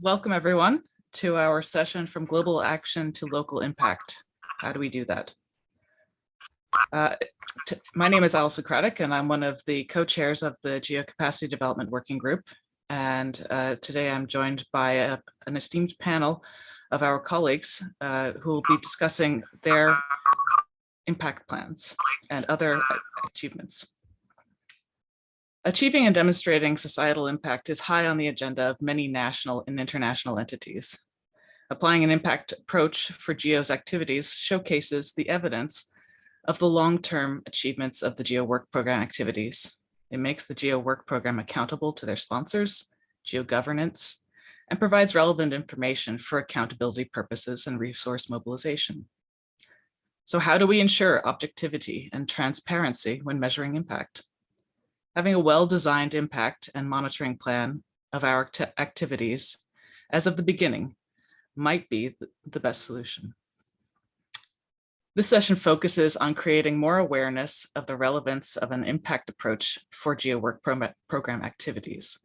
welcome everyone to our session from global action to local impact. How do we do that? My name is Alison Craddock, and I'm one of the co-chairs of the GEO Capacity Development Working Group. And today I'm joined by an esteemed panel of our colleagues who will be discussing their impact plans and other achievements. Achieving and demonstrating societal impact is high on the agenda of many national and international entities. Applying an impact approach for GEO's activities showcases the evidence of the long-term achievements of the GEO Work Program activities. It makes the GEO Work Program accountable to their sponsors, GEO governance, and provides relevant information for accountability purposes and resource mobilization. So how do we ensure objectivity and transparency when measuring impact? Having a well-designed impact and monitoring plan of our activities as of the beginning might be the best solution. This session focuses on creating more awareness of the relevance of an impact approach for GEO Work Program activities,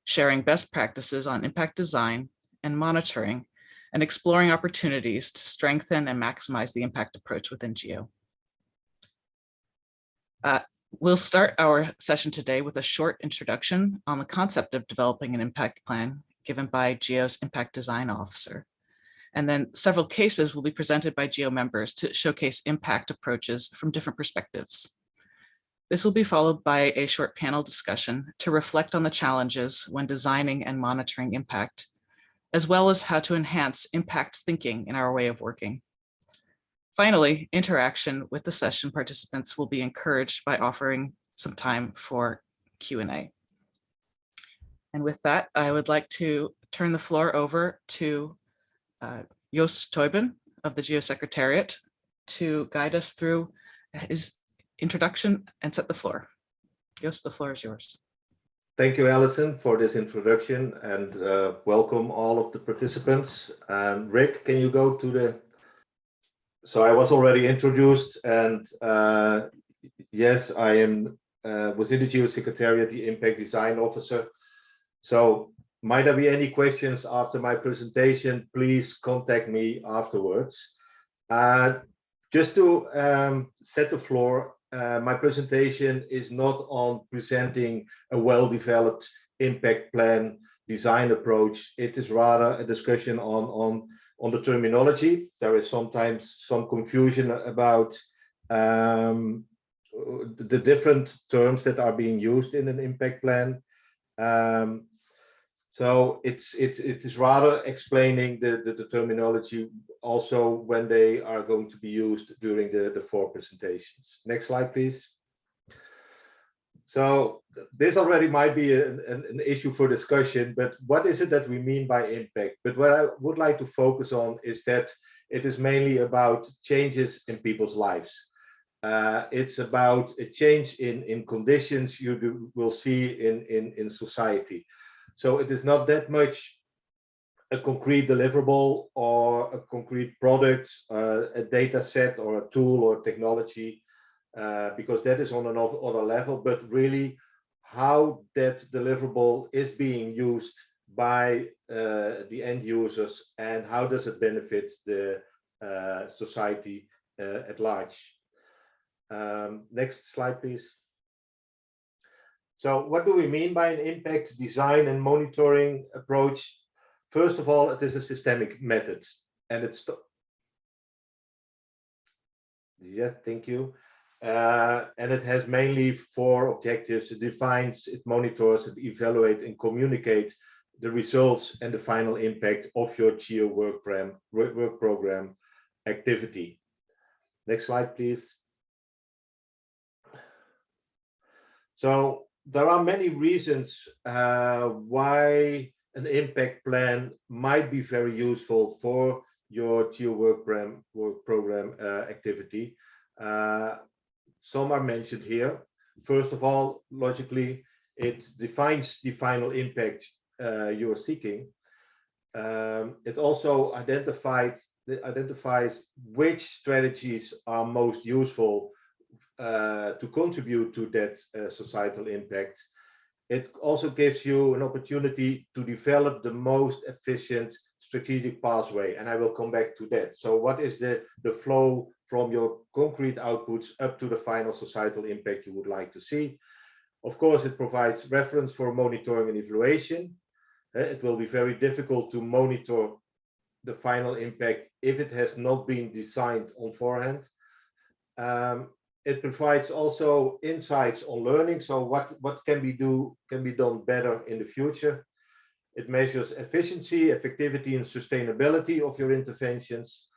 sharing best practices on impact design and monitoring, and exploring opportunities to strengthen and maximize the impact approach within GEO. We'll start our session today with a short introduction on the concept of developing an impact plan given by GEO's Impact Design Officer. And then several cases will be presented by GEO members to showcase impact approaches from different perspectives. This will be followed by a short panel discussion to reflect on the challenges when designing and monitoring impact, as well as how to enhance impact thinking in our way of working. Finally, interaction with the session participants will be encouraged by offering some time for Q&A. And with that, I would like to turn the floor over to Joost Teuben of the GEO Secretariat to guide us through his introduction and set the floor. Joost, the floor is yours. Thank you, Alison, for this introduction, and welcome all of the participants. Rick, can you go to the... So I was already introduced, and yes, I am within the GEO Secretariat, the Impact Design Officer. So might there be any questions after my presentation? Please contact me afterwards. Just to set the floor, my presentation is not on presenting a well-developed impact plan design approach. It is rather a discussion on the terminology. There is sometimes some confusion about the different terms that are being used in an impact plan. So it is rather explaining the terminology also when they are going to be used during the four presentations. Next slide, please. So this already might be an issue for discussion, but what is it that we mean by impact? But what I would like to focus on is that it is mainly about changes in people's lives. It's about a change in conditions you will see in society. So it is not that much a concrete deliverable or a concrete product, a data set or a tool or technology, because that is on another level, but really how that deliverable is being used by the end users and how does it benefit the society at large. Next slide, please. So what do we mean by an impact design and monitoring approach? First of all, it is a systemic method, and it's... Yeah, thank you. And it has mainly four objectives. It defines, it monitors, it evaluates, and communicates the results and the final impact of your GEO work program activity. Next slide, please. So there are many reasons why an impact plan might be very useful for your GEO work program activity. Some are mentioned here. First of all, logically, it defines the final impact you are seeking. It also identifies which strategies are most useful to contribute to that societal impact. it also gives you an opportunity to develop the most efficient strategic pathway, and I will come back to that. So what is the flow from your concrete outputs up to the final societal impact you would like to see? Of course, it provides reference for monitoring and evaluation. It will be very difficult to monitor the final impact if it has not been designed on forehand. It provides also insights on learning. So what can be done better in the future? It measures efficiency, effectivity, and sustainability of your interventions,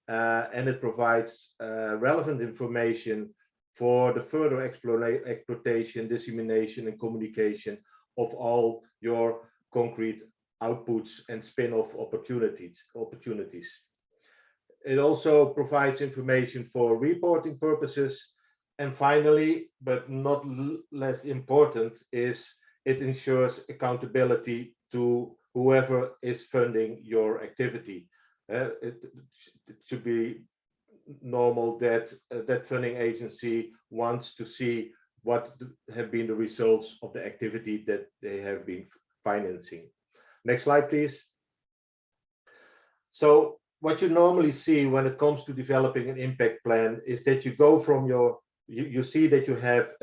and it provides relevant information for the further exploitation, dissemination, and communication of all your concrete outputs and spin-off opportunities. It also provides information for reporting purposes. And finally, but not less important, is it ensures accountability to whoever is funding your activity. It should be normal that that funding agency wants to see what have been the results of the activity that they have been financing. Next slide, please. So what you normally see when it comes to developing an impact plan is that you go from your, you see that you have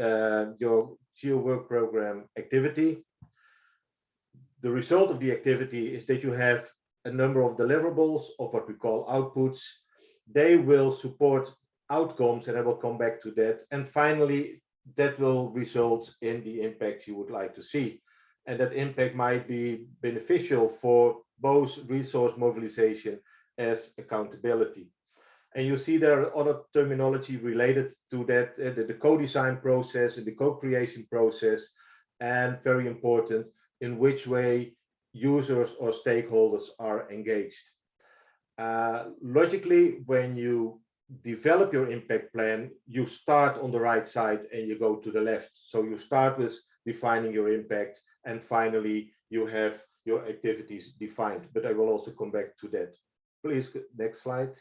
your GEO work program activity. The result of the activity is that you have a number of deliverables of what we call outputs. They will support outcomes, and I will come back to that. And finally, that will result in the impact you would like to see. And that impact might be beneficial for both resource mobilization as accountability. And you see there are other terminology related to that, the co-design process and the co-creation process, and very important, in which way users or stakeholders are engaged. Logically, when you develop your impact plan, you start on the right side and you go to the left. So you start with defining your impact, and finally you have your activities defined. But I will also come back to that. Please, next slide.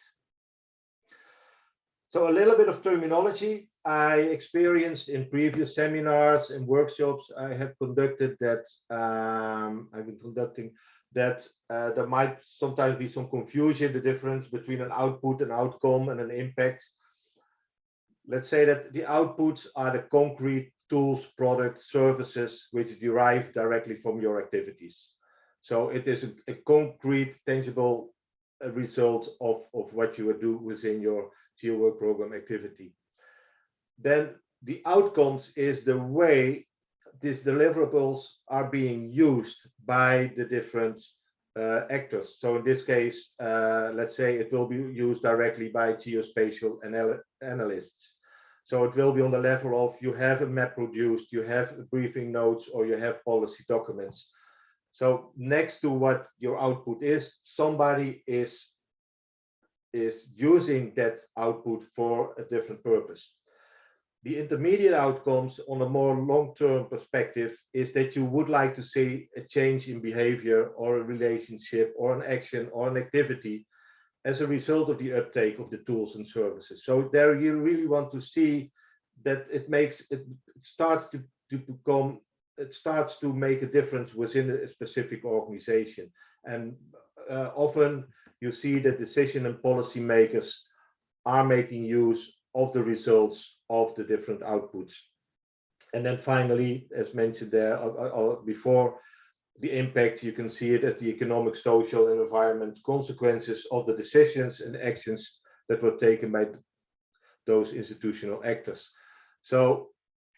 So a little bit of terminology I experienced in previous seminars and workshops I have conducted that I've been conducting, that there might sometimes be some confusion, the difference between an output, an outcome, and an impact. Let's say that the outputs are the concrete tools, products, services which derive directly from your activities. So it is a concrete, tangible result of what you do within your GEO work program activity. Then the outcomes is the way these deliverables are being used by the different actors. So in this case, let's say it will be used directly by geospatial analysts. So it will be on the level of you have a map produced, you have briefing notes, or you have policy documents. So next to what your output is, somebody is using that output for a different purpose. The intermediate outcomes on a more long-term perspective is that you would like to see a change in behavior or a relationship or an action or an activity as a result of the uptake of the tools and services. So there you really want to see that it starts to make a difference within a specific organization. And often you see that decision and policy makers are making use of the results of the different outputs. And then finally, as mentioned there before, the impact, you can see it as the economic, social, and environment consequences of the decisions and actions that were taken by those institutional actors. So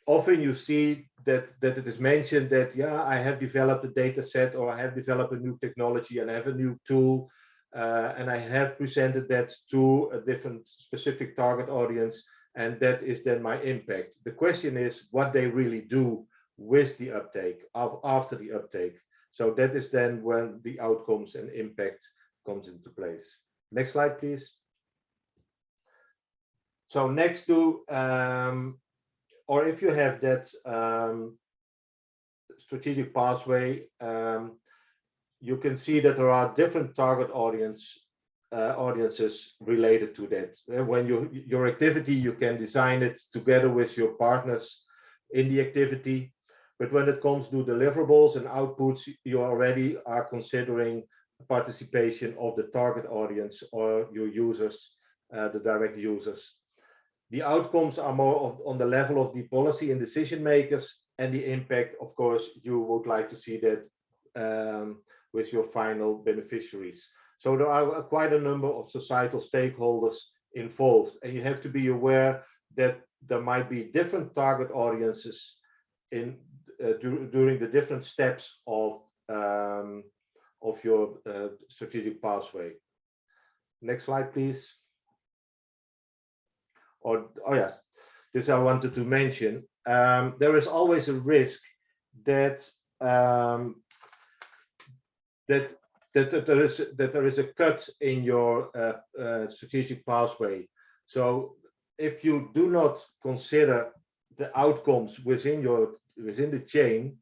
often you see that it is mentioned that, yeah, I have developed a data set, or I have developed a new technology, and I have a new tool, and I have presented that to a different specific target audience, and that is then my impact. The question is what they really do with the uptake, after the uptake. So that is then when the outcomes and impact comes into place. Next slide, please. So next to, or if you have that strategic pathway, you can see that there are different target audiences related to that. When your activity, you can design it together with your partners in the activity, But when it comes to deliverables and outputs, you already are considering participation of the target audience or your users, the direct users. The outcomes are more on the level of the policy and decision makers, and the impact, of course, you would like to see that with your final beneficiaries. So there are quite a number of societal stakeholders involved, and you have to be aware that there might be different target audiences in during the different steps of your strategic pathway. Next slide, please. Oh yes, this I wanted to mention. There is always a risk that that there is a cut in your strategic pathway. So if you do not consider the outcomes within the chain,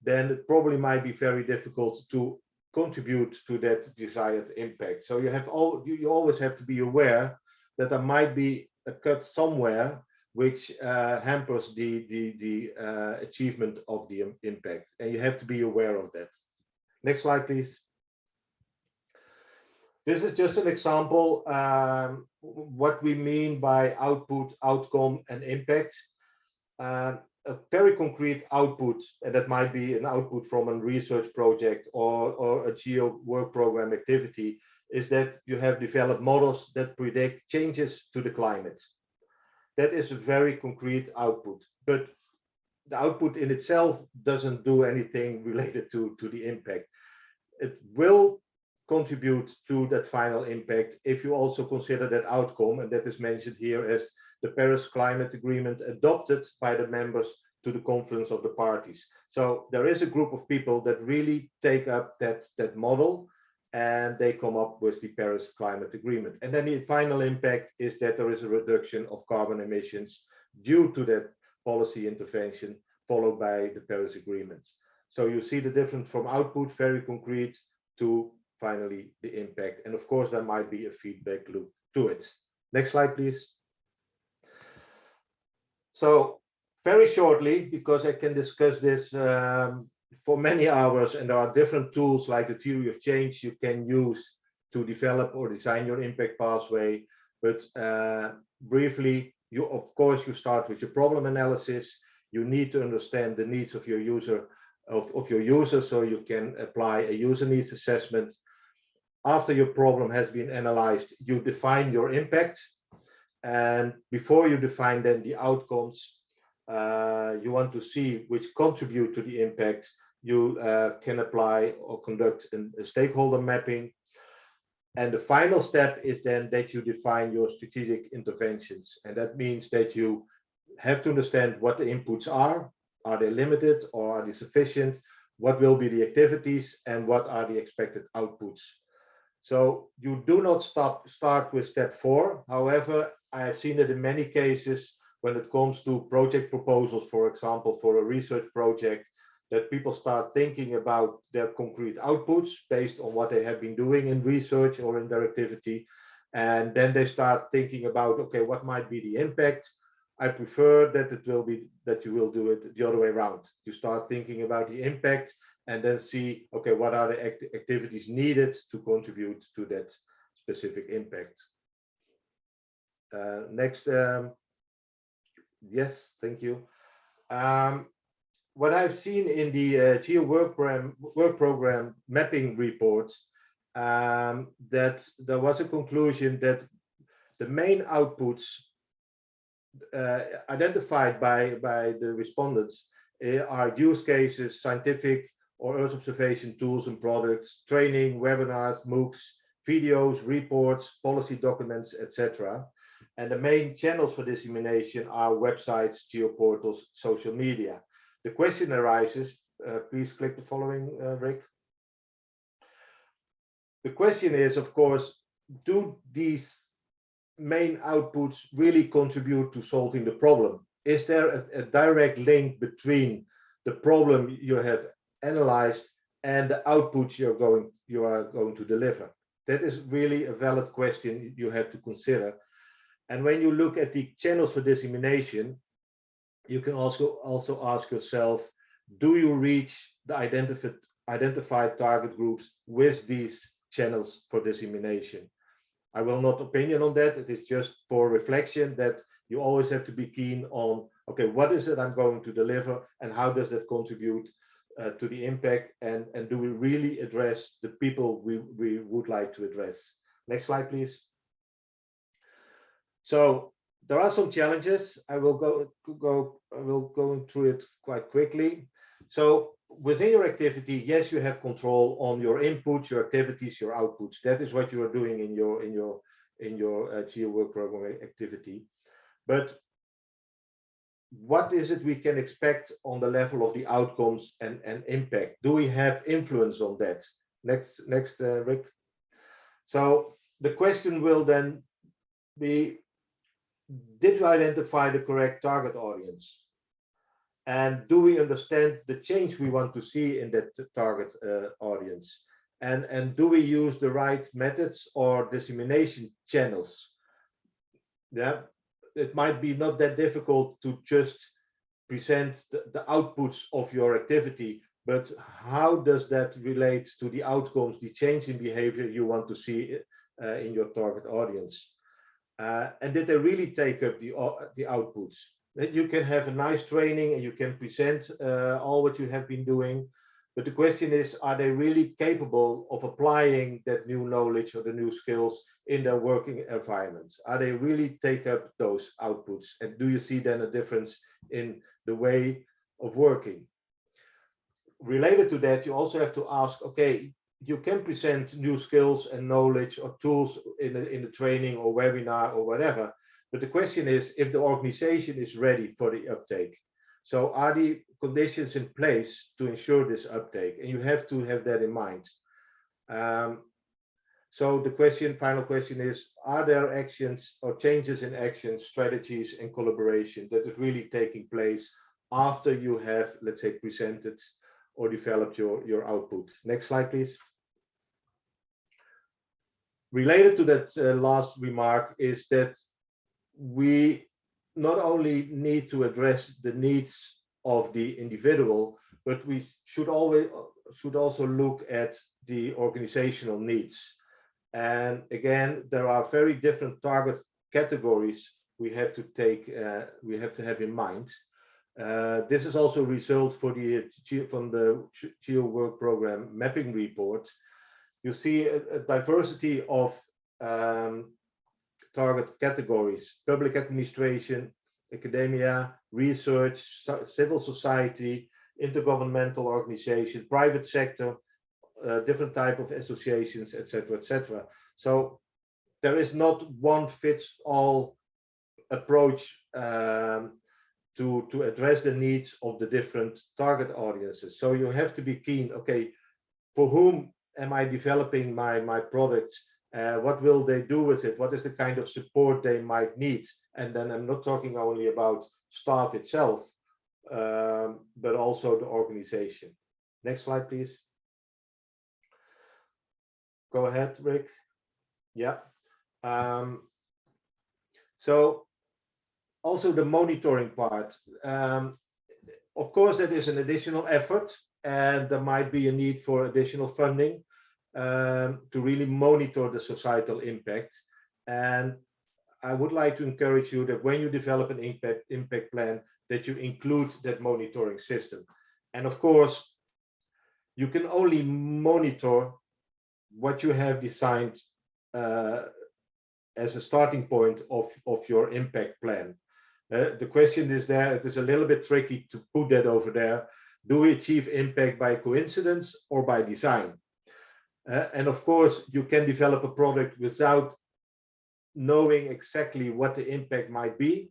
then it probably might be very difficult to contribute to that desired impact. So you always have to be aware that there might be a cut somewhere which hampers the achievement of the impact, and you have to be aware of that. Next slide, please. This is just an example what we mean by output, outcome, and impact. A very concrete output, and that might be an output from a research project or a GEO work program activity, is that you have developed models that predict changes to the climate. That is a very concrete output, but the output in itself doesn't do anything related to the impact. It will contribute to that final impact if you also consider that outcome, and that is mentioned here as the Paris Climate Agreement adopted by the members to the Conference of the Parties. So there is a group of people that really take up that model, and they come up with the Paris Climate Agreement. And then the final impact is that there is a reduction of carbon emissions due to that policy intervention followed by the Paris Agreement. So you see the difference from output, very concrete, to finally the impact. And of course, there might be a feedback loop to it. Next slide, please. So very shortly, because I can discuss this for many hours, and there are different tools like the theory of change you can use to develop or design your impact pathway. But briefly, of course, you start with your problem analysis. You need to understand the needs of your user, so you can apply a user needs assessment. After your problem has been analyzed, you define your impact. And before you define then the outcomes you want to see which contribute to the impact, you can apply or conduct a stakeholder mapping. And the final step is then that you define your strategic interventions. And that means that you have to understand what the inputs are. Are they limited or are they sufficient? What will be the activities and what are the expected outputs? So you do not start with step 4. However, I have seen it in many cases when it comes to project proposals, for example, for a research project, that people start thinking about their concrete outputs based on what they have been doing in research or in their activity. And then they start thinking about, okay, what might be the impact? I prefer that you will do it the other way around. You start thinking about the impact and then see, okay, what are the activities needed to contribute to that specific impact? Next, yes, thank you. What I've seen in the GEO work program mapping report, that there was a conclusion that the main outputs identified by the respondents are use cases, scientific or Earth observation tools and products, training, webinars, MOOCs, videos, reports, policy documents, etc. And the main channels for dissemination are websites, geoportals, social media. The question arises, please click the following, Rick. The question is, of course, do these main outputs really contribute to solving the problem? Is there a direct link between the problem you have analyzed and the outputs you are going to deliver? That is really a valid question you have to consider. And when you look at the channels for dissemination, you can also ask yourself, do you reach the identified target groups with these channels for dissemination? I will not opinion on that. It is just for reflection that you always have to be keen on, okay, what is it I'm going to deliver and how does that contribute to the impact, and do we really address the people we would like to address? Next slide, please. So there are some challenges. I will go through it quite quickly. So within your activity, yes, you have control on your inputs, your activities, your outputs. That is what you are doing in your GEO work program activity. But what is it we can expect on the level of the outcomes and impact? Do we have influence on that? Next, Rick. So the question will then be, did you identify the correct target audience? And do we understand the change we want to see in that target audience? And do we use the right methods or dissemination channels? Yeah, it might be not that difficult to just present the outputs of your activity, but how does that relate to the outcomes, the change in behavior you want to see in your target audience? And did they really take up the outputs? That you can have a nice training and you can present all what you have been doing, but the question is, are they really capable of applying that new knowledge or the new skills in their working environments? Are they really take up those outputs? And do you see then a difference in the way of working? Related to that, you also have to ask, okay, you can present new skills and knowledge or tools in the training or webinar or whatever, but the question is if the organization is ready for the uptake. So are the conditions in place to ensure this uptake? And you have to have that in mind. So the final question is, are there actions or changes in actions, strategies, and collaboration that is really taking place after you have, let's say, presented or developed your output? Next slide, please. Related to that last remark is that we not only need to address the needs of the individual, but we should also look at the organizational needs. And again, there are very different target categories we have to have in mind. This is also a result from the GEO work program mapping report. You see a diversity of target categories: public administration, academia, research, civil society, intergovernmental organization, private sector, different type of associations, etc., etc. So there is not one fits all approach to address the needs of the different target audiences. So you have to be keen, okay, for whom am I developing my products? What will they do with it? What is the kind of support they might need? And then I'm not talking only about staff itself, but also the organization. Next slide, please. Go ahead, Rick. Yeah. So also the monitoring part. Of course, that is an additional effort, and there might be a need for additional funding to really monitor the societal impact. And I would like to encourage you that when you develop an impact plan, that you include that monitoring system. And of course, you can only monitor what you have designed as a starting point of your impact plan. The question is there, it is a little bit tricky to put that over there. Do we achieve impact by coincidence or by design? And of course, you can develop a product without knowing exactly what the impact might be.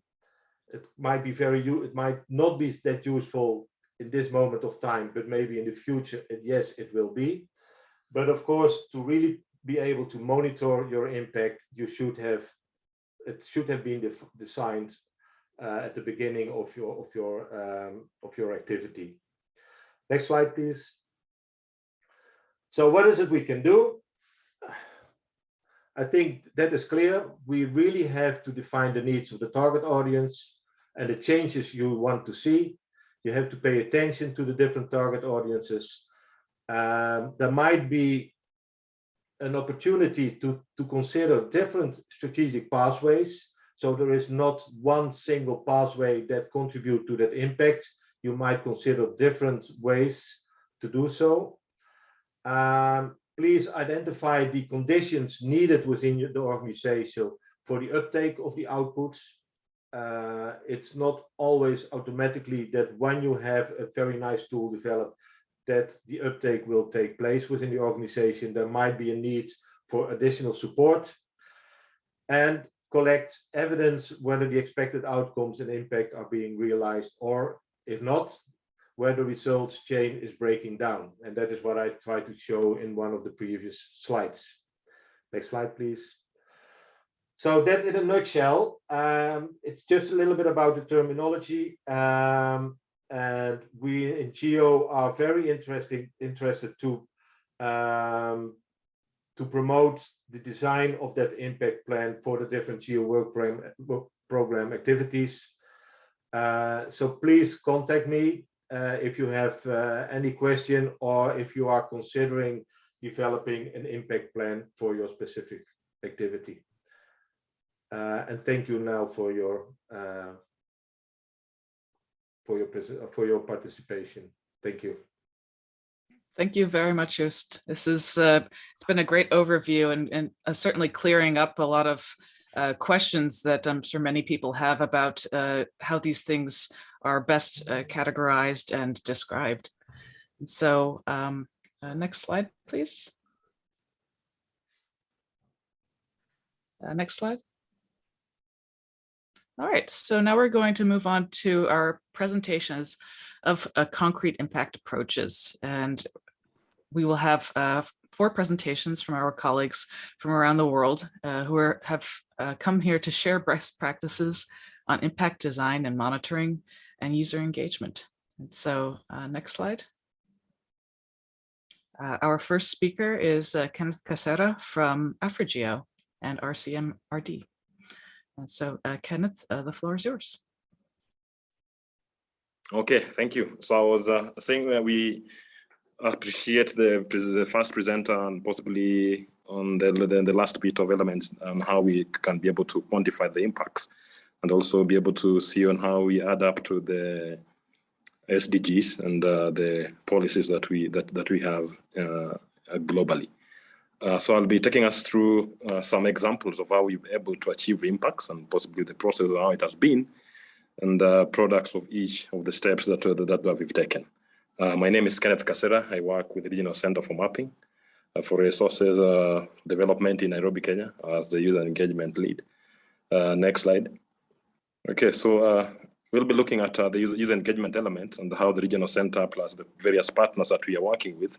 It might be it might not be that useful in this moment of time, but maybe in the future, yes, it will be. But of course, to really be able to monitor your impact, it should have been designed at the beginning of your activity. Next slide, please. So what is it we can do? I think that is clear. We really have to define the needs of the target audience and the changes you want to see. You have to pay attention to the different target audiences. There might be an opportunity to consider different strategic pathways. So there is not one single pathway that contributes to that impact. You might consider different ways to do so. Please identify the conditions needed within the organization for the uptake of the outputs. It's not always automatically that when you have a very nice tool developed, that the uptake will take place within the organization. There might be a need for additional support, and collect evidence whether the expected outcomes and impact are being realized, or if not, where the results chain is breaking down. And that is what I tried to show in one of the previous slides. Next slide, please. So that in a nutshell, it's just a little bit about the terminology. And we in GEO are very interested to promote the design of that impact plan for the different GEO work program activities. So please contact me if you have any question, or if you are considering developing an impact plan for your specific activity. And thank you now for your participation. Thank you. Thank you very much, Joost. This is it's been a great overview, and certainly clearing up a lot of questions that I'm sure many people have about how these things are best categorized and described. And so next slide, please. Next slide. All right, so now we're going to move on to our presentations of concrete impact approaches. And we will have 4 presentations from our colleagues from around the world who have come here to share best practices on impact design and monitoring and user engagement. And so next slide. Our first speaker is Kenneth Kasera from AfriGEO and RCMRD. And so Kenneth, the floor is yours. Okay, thank you. So I was saying that we appreciate the first presenter and possibly on the last bit of elements on how we can be able to quantify the impacts, and also be able to see on how we add up to the SDGs and the policies that we have globally. So I'll be taking us through some examples of how we're able to achieve impacts, and possibly the process of how it has been, and products of each of the steps that we've taken. My name is Kenneth Kasera. I work with the Regional Center for Mapping for Resources Development in Nairobi, Kenya, as the user engagement lead. Next slide. Okay, so we'll be looking at the user engagement elements and how the Regional Center plus the various partners that we are working with,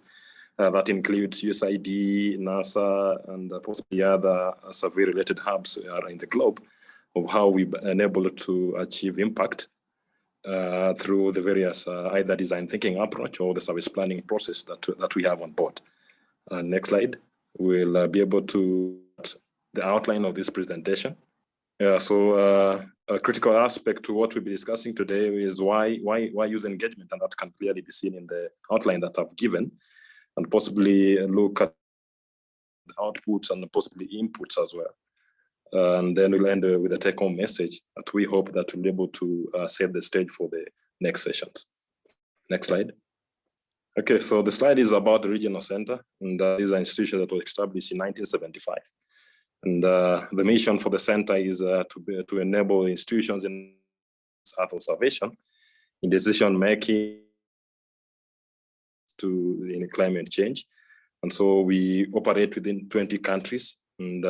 that includes USAID, NASA, and possibly other survey-related hubs in the globe, of how we've enabled to achieve impact through the various either design thinking approach or the service planning process that we have on board. Next slide. We'll be able to the outline of this presentation. So a critical aspect to what we'll be discussing today is why user engagement, and that can clearly be seen in the outline that I've given, and possibly look at the outputs and possibly inputs as well. And then we'll end with a take-home message that we hope that we'll be able to set the stage for the next sessions. Next slide. Okay, so the slide is about the Regional Center, and this is an institution that was established in 1975. And the mission for the center is to enable institutions in Earth observation, in decision-making, in climate change. And so we operate within 20 countries, and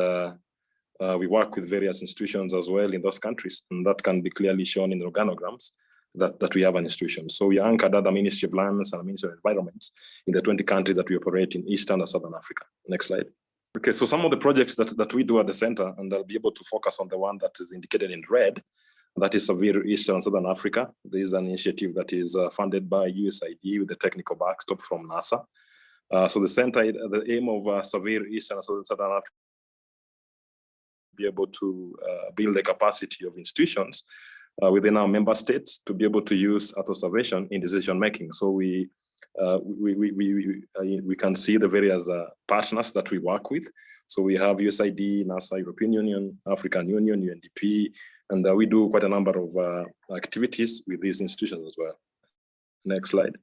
we work with various institutions as well in those countries, and that can be clearly shown in the organograms that we have an institution. So we anchored other Ministry of Lands and Ministry of Environments in the 20 countries that we operate in Eastern and Southern Africa. Next slide. Okay, so some of the projects that we do at the center, and I'll be able to focus on the one that is indicated in red, that is SERVIR Eastern and Southern Africa. This is an initiative that is funded by USAID with the technical backstop from NASA. So the center, the aim of SERVIR Eastern and Southern Africa, be able to build the capacity of institutions within our member states to be able to use Earth observation in decision making. So we can see the various partners that we work with. So we have USAID, NASA, European Union, African Union, UNDP, and we do quite a number of activities with these institutions as well. Next slide.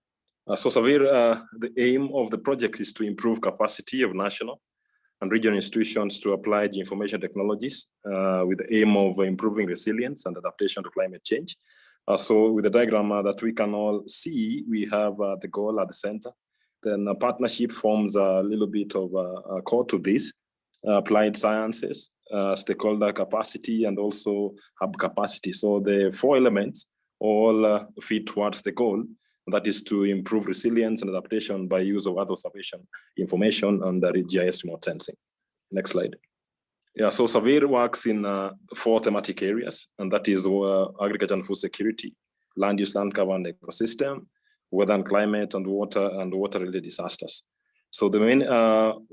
So SERVIR, the aim of the project is to improve capacity of national and regional institutions to apply geoinformation technologies with the aim of improving resilience and adaptation to climate change. So with the diagram that we can all see, we have the goal at the center. Then a partnership forms a little bit of a core to this, applied sciences, stakeholder capacity, and also hub capacity. So the 4 elements all feed towards the goal, that is to improve resilience and adaptation by use of Earth observation information and GIS remote sensing. Next slide. Yeah, so SERVIR works in 4 thematic areas, and that is agriculture and food security, land use, land cover and ecosystem, weather and climate, and water-related disasters. So the main,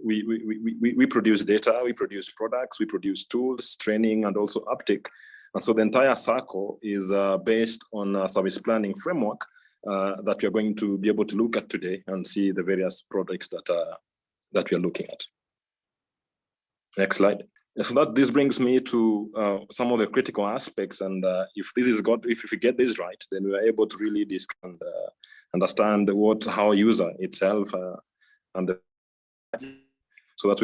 we produce data, we produce products, we produce tools, training, and also uptake. And so the entire circle is based on a service planning framework that we are going to be able to look at today and see the various products that we are looking at. Next slide. So this brings me to some of the critical aspects, and if we get this right, then we are able to really understand how user itself and so that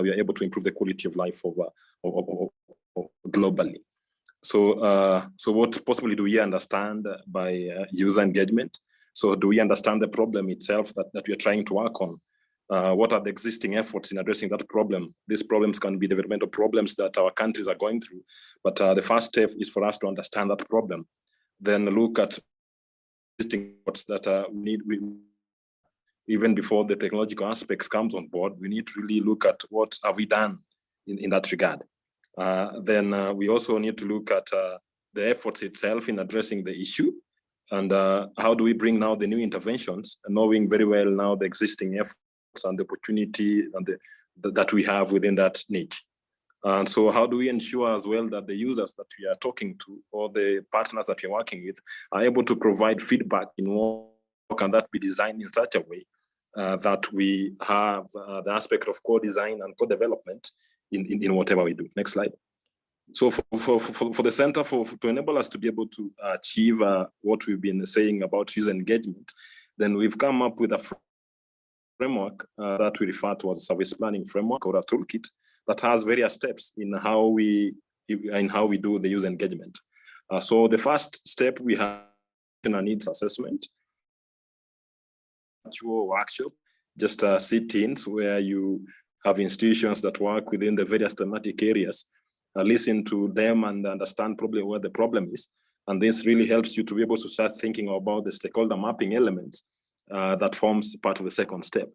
we are able to improve the quality of life globally. So what possibly do we understand by user engagement? So do we understand the problem itself that we are trying to work on? What are the existing efforts in addressing that problem? These problems can be developmental problems that our countries are going through, but the first step is for us to understand that problem. Then look at existing efforts that even before the technological aspects comes on board, we need to really look at what have we done in that regard. Then we also need to look at the efforts itself in addressing the issue, and how do we bring now the new interventions, knowing very well now the existing efforts and the opportunity and that we have within that niche. And so how do we ensure as well that the users that we are talking to or the partners that we're working with are able to provide feedback in what can that be designed in such a way that we have the aspect of co-design and co-development in whatever we do. Next slide. So for the center, to enable us to be able to achieve what we've been saying about user engagement, then we've come up with a framework that we refer to as a service planning framework or a toolkit that has various steps in how we do the user engagement. So the first step, we have a needs assessment, virtual workshop, just sit-ins where you have institutions that work within the various thematic areas, listen to them and understand probably where the problem is. And this really helps you to be able to start thinking about the stakeholder mapping elements that forms part of the second step.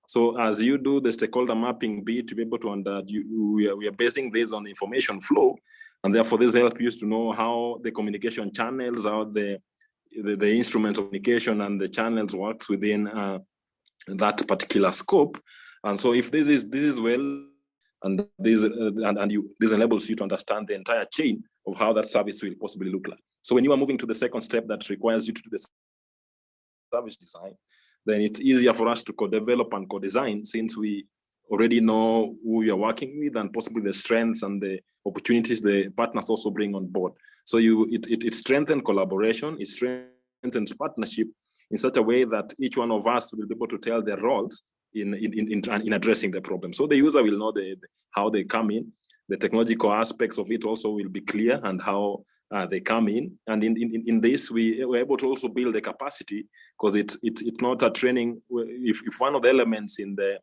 So as you do the stakeholder mapping bit, to be able to we are basing this on information flow, and therefore this helps you to know how the communication channels, how the instrument of communication and the channels works within that particular scope. And so if this is well, and this enables you to understand the entire chain of how that service will possibly look like. So when you are moving to the second step that requires you to do the service design, then it's easier for us to co-develop and co-design since we already know who we are working with and possibly the strengths and the opportunities the partners also bring on board. So it strengthens collaboration, it strengthens partnership in such a way that each one of us will be able to tell their roles in addressing the problem. So the user will know how they come in. The technological aspects of it also will be clear and how they come in. And in this, we were able to also build the capacity, because it's not a training. If one of the elements in the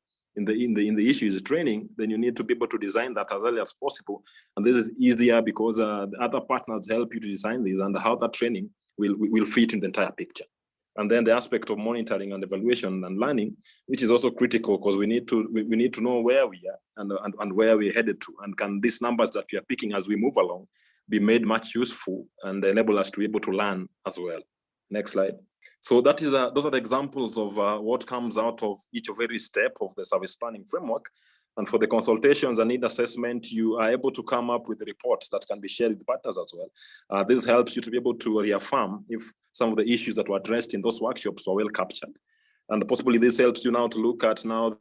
issue is training, then you need to be able to design that as early as possible. And this is easier because the other partners help you to design this and how that training will fit in the entire picture. And then the aspect of monitoring and evaluation and learning, which is also critical because we need to know where we are and where we're headed to, and can these numbers that we are picking as we move along be made much useful and enable us to be able to learn as well. Next slide. So that is those are the examples of what comes out of each of every step of the service planning framework. And for the consultations and need assessment, you are able to come up with reports that can be shared with partners as well. This helps you to be able to reaffirm if some of the issues that were addressed in those workshops were well captured. And possibly this helps you now to look at now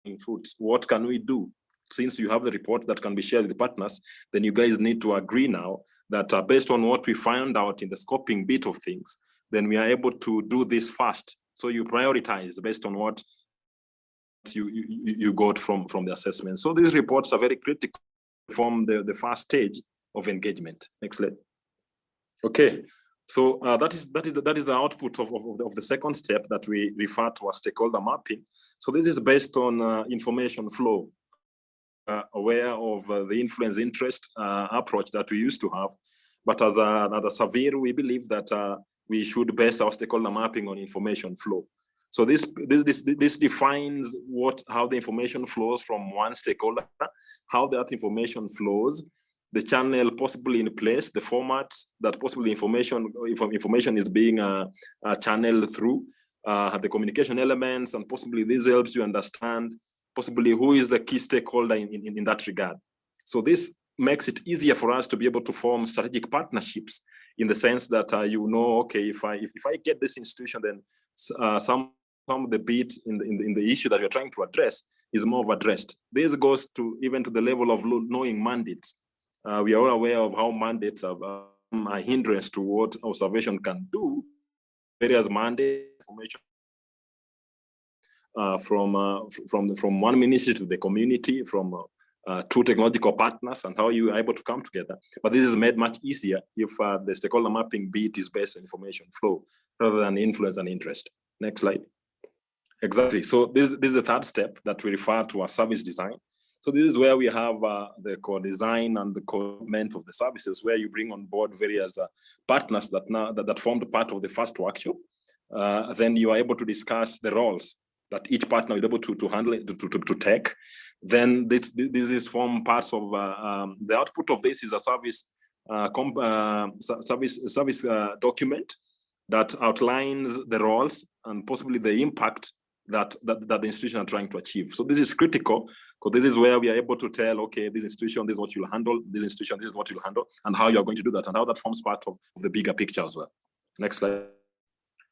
in fruits. What can we do? Since you have the report that can be shared with partners, then you guys need to agree now that based on what we found out in the scoping bit of things, then we are able to do this fast. So you prioritize based on what you got from the assessment. So these reports are very critical from the first stage of engagement. Next slide. Okay, so that is the output of the second step that we refer to as stakeholder mapping. So this is based on information flow, aware of the influence interest approach that we used to have. But as a SERVIR, we believe that we should base our stakeholder mapping on information flow. So this defines how the information flows from one stakeholder, how that information flows, the channel possibly in place, the formats that possibly information is being channeled through, the communication elements, and possibly this helps you understand possibly who is the key stakeholder in that regard. So this makes it easier for us to be able to form strategic partnerships in the sense that okay, if I get this institution, then some of the bit in the issue that you're trying to address is more addressed. This goes to even to the level of knowing mandates. We are all aware of how mandates are a hindrance to what observation can do. Various mandate information from one ministry to the community, from two technological partners, and how you are able to come together. But this is made much easier if the stakeholder mapping bit is based on information flow rather than influence and interest. Next slide. Exactly. So this is the third step that we refer to as service design. So this is where we have the co-design and the co-development of the services, where you bring on board various partners that formed part of the first workshop. Then you are able to discuss the roles that each partner will be able to handle it, to take. Then this is form parts of the output of this is a service document that outlines the roles and possibly the impact that the institution are trying to achieve. So this is critical because this is where we are able to tell, okay, this institution, this is what you'll handle, this institution, this is what you'll handle, and how you're going to do that, and how that forms part of the bigger picture as well. Next slide.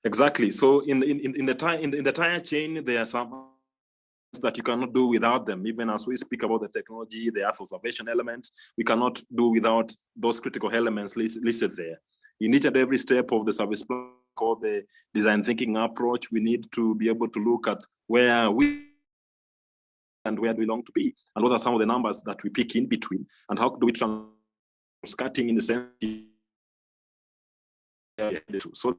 Exactly. So in the entire chain, there are some that you cannot do without them. Even as we speak about the technology, the Earth observation elements, we cannot do without those critical elements listed there. In each and every step of the service plan, called the design thinking approach, we need to be able to look at where we and where do we long to be, and what are some of the numbers that we pick in between, and how do we cutting in the sense. So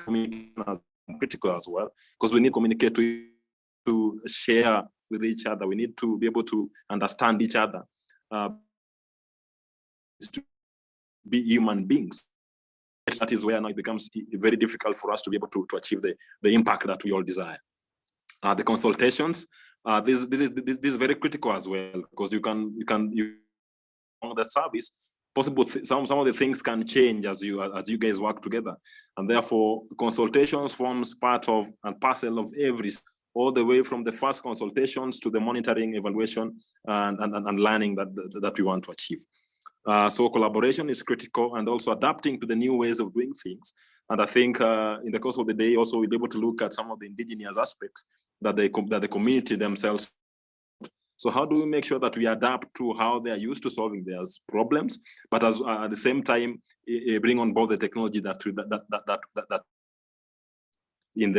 communication is critical as well, because we need to communicate to share with each other. We need to be able to understand each other, to be human beings. That is where now it becomes very difficult for us to be able to achieve the impact that we all desire. The consultations, this is very critical as well, because you on the service, possible some of the things can change as you guys work together, and therefore consultations forms part of and parcel of every, all the way from the first consultations to the monitoring, evaluation, and learning that we want to achieve. So collaboration is critical, and also adapting to the new ways of doing things. And I think in the course of the day, also we'll be able to look at some of the indigenous aspects that the community themselves. So how do we make sure that we adapt to how they are used to solving their problems, but at the same time bring on board the technology that in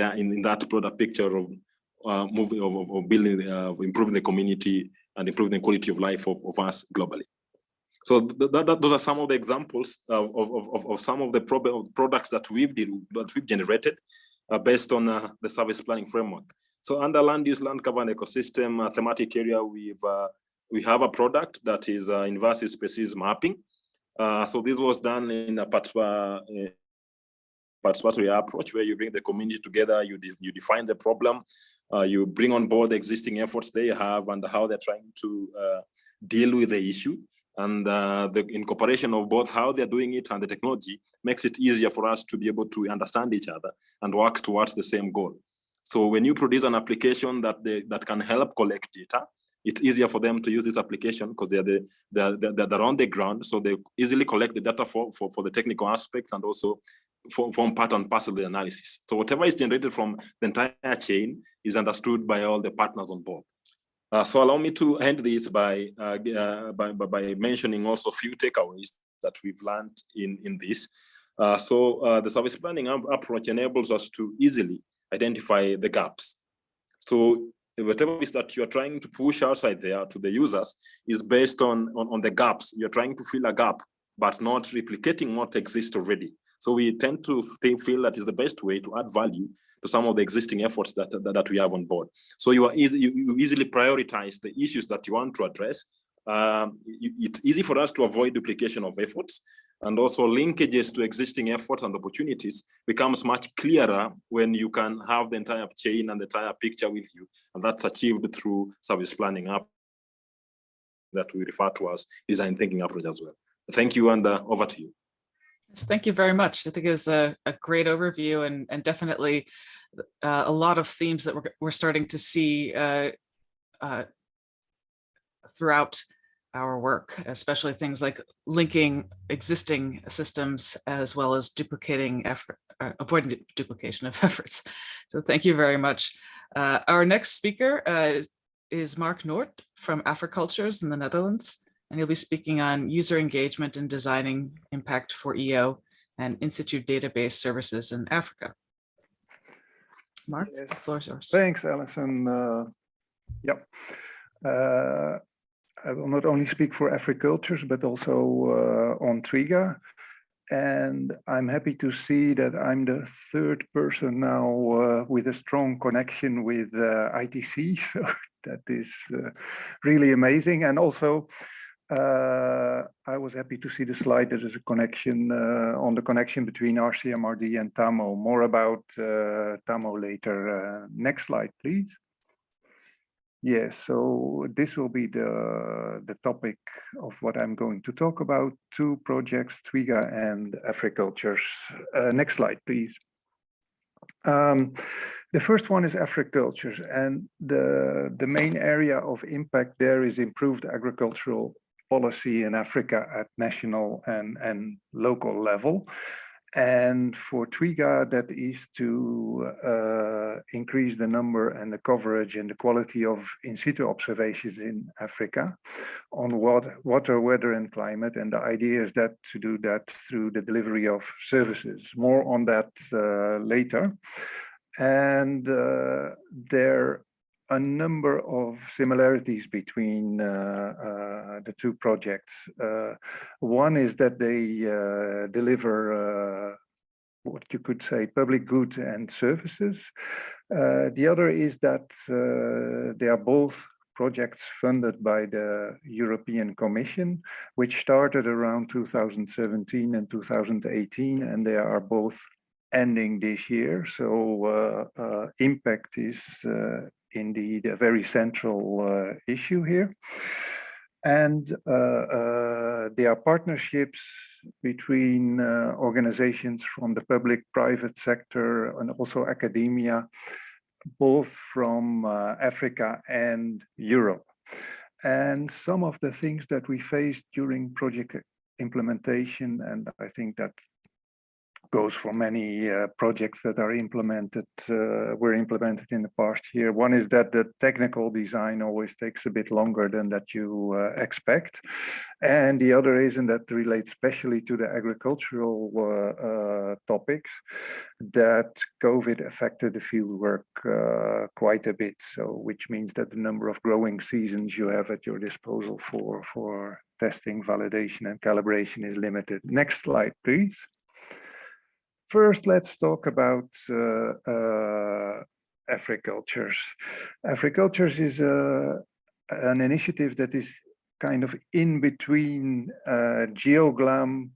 that broader picture of moving of building of improving the community and improving the quality of life of us globally. So those are some of the examples of some of the products that we've generated based on the service planning framework. So under land use, land cover, and ecosystem thematic area, we have a product that is invasive species mapping. So this was done in a participatory approach, where you bring the community together, you define the problem, you bring on board the existing efforts they have and how they're trying to deal with the issue. And the incorporation of both how they're doing it and the technology makes it easier for us to be able to understand each other and work towards the same goal. So when you produce an application that can help collect data, it's easier for them to use this application because they're on the ground, so they easily collect the data for the technical aspects and also form part and parcel of the analysis. So whatever is generated from the entire chain is understood by all the partners on board. So allow me to end this by mentioning also a few takeaways that we've learned in this. The service planning approach enables us to easily identify the gaps. So whatever it is that you're trying to push outside there to the users is based on the gaps. You're trying to fill a gap, but not replicating what exists already. So we tend to feel that is the best way to add value to some of the existing efforts that we have on board. So you easily prioritize the issues that you want to address. It's easy for us to avoid duplication of efforts, and also linkages to existing efforts and opportunities becomes much clearer when you can have the entire chain and the entire picture with you. And that's achieved through service planning app that we refer to as design thinking approach as well. Thank you, and over to you. Yes, thank you very much. I think it was a great overview, and definitely a lot of themes that we're starting to see throughout our work, especially things like linking existing systems as well as avoiding duplication of efforts. So thank you very much. Our next speaker is Mark Noort from AfriCultures in the Netherlands, and he'll be speaking on user engagement in designing impact for EO and in situ database services in Africa. Mark, yes. The floor is yours. Thanks, Alison. Yep. I will not only speak for AfriCultures, but also on TWIGA. And I'm happy to see that I'm the third person now with a strong connection with ITC. So that is really amazing. And also, I was happy to see the slide that is a connection on the connection between RCMRD and TAMO. More about TAMO later. Next slide, please. Yes, so this will be the topic of what I'm going to talk about. Two projects, TWIGA and AfriCultures. Next slide, please. The first one is AfriCultures, and the main area of impact there is improved agricultural policy in Africa at national and local level. And for TWIGA, that is to increase the number and the coverage and the quality of in situ observations in Africa on water, weather, and climate. And the idea is that to do that through the delivery of services. More on that later. And there a number of similarities between the two projects. One is that they deliver what you could say public goods and services. The other is that they are both projects funded by the European Commission, which started around 2017 and 2018, and they are both ending this year. So impact is indeed a very central issue here. And there are partnerships between organizations from the public, private sector, and also academia, both from Africa and Europe. And some of the things that we faced during project implementation, and I think that goes for many projects that are were implemented in the past year. One is that the technical design always takes a bit longer than that you expect. And the other reason that relates especially to the agricultural topics, that COVID affected the fieldwork quite a bit. So, which means that the number of growing seasons you have at your disposal for testing, validation, and calibration is limited. Next slide, please. First, let's talk about AfriCultures. AfriCultures is an initiative that is kind of in between GeoGlam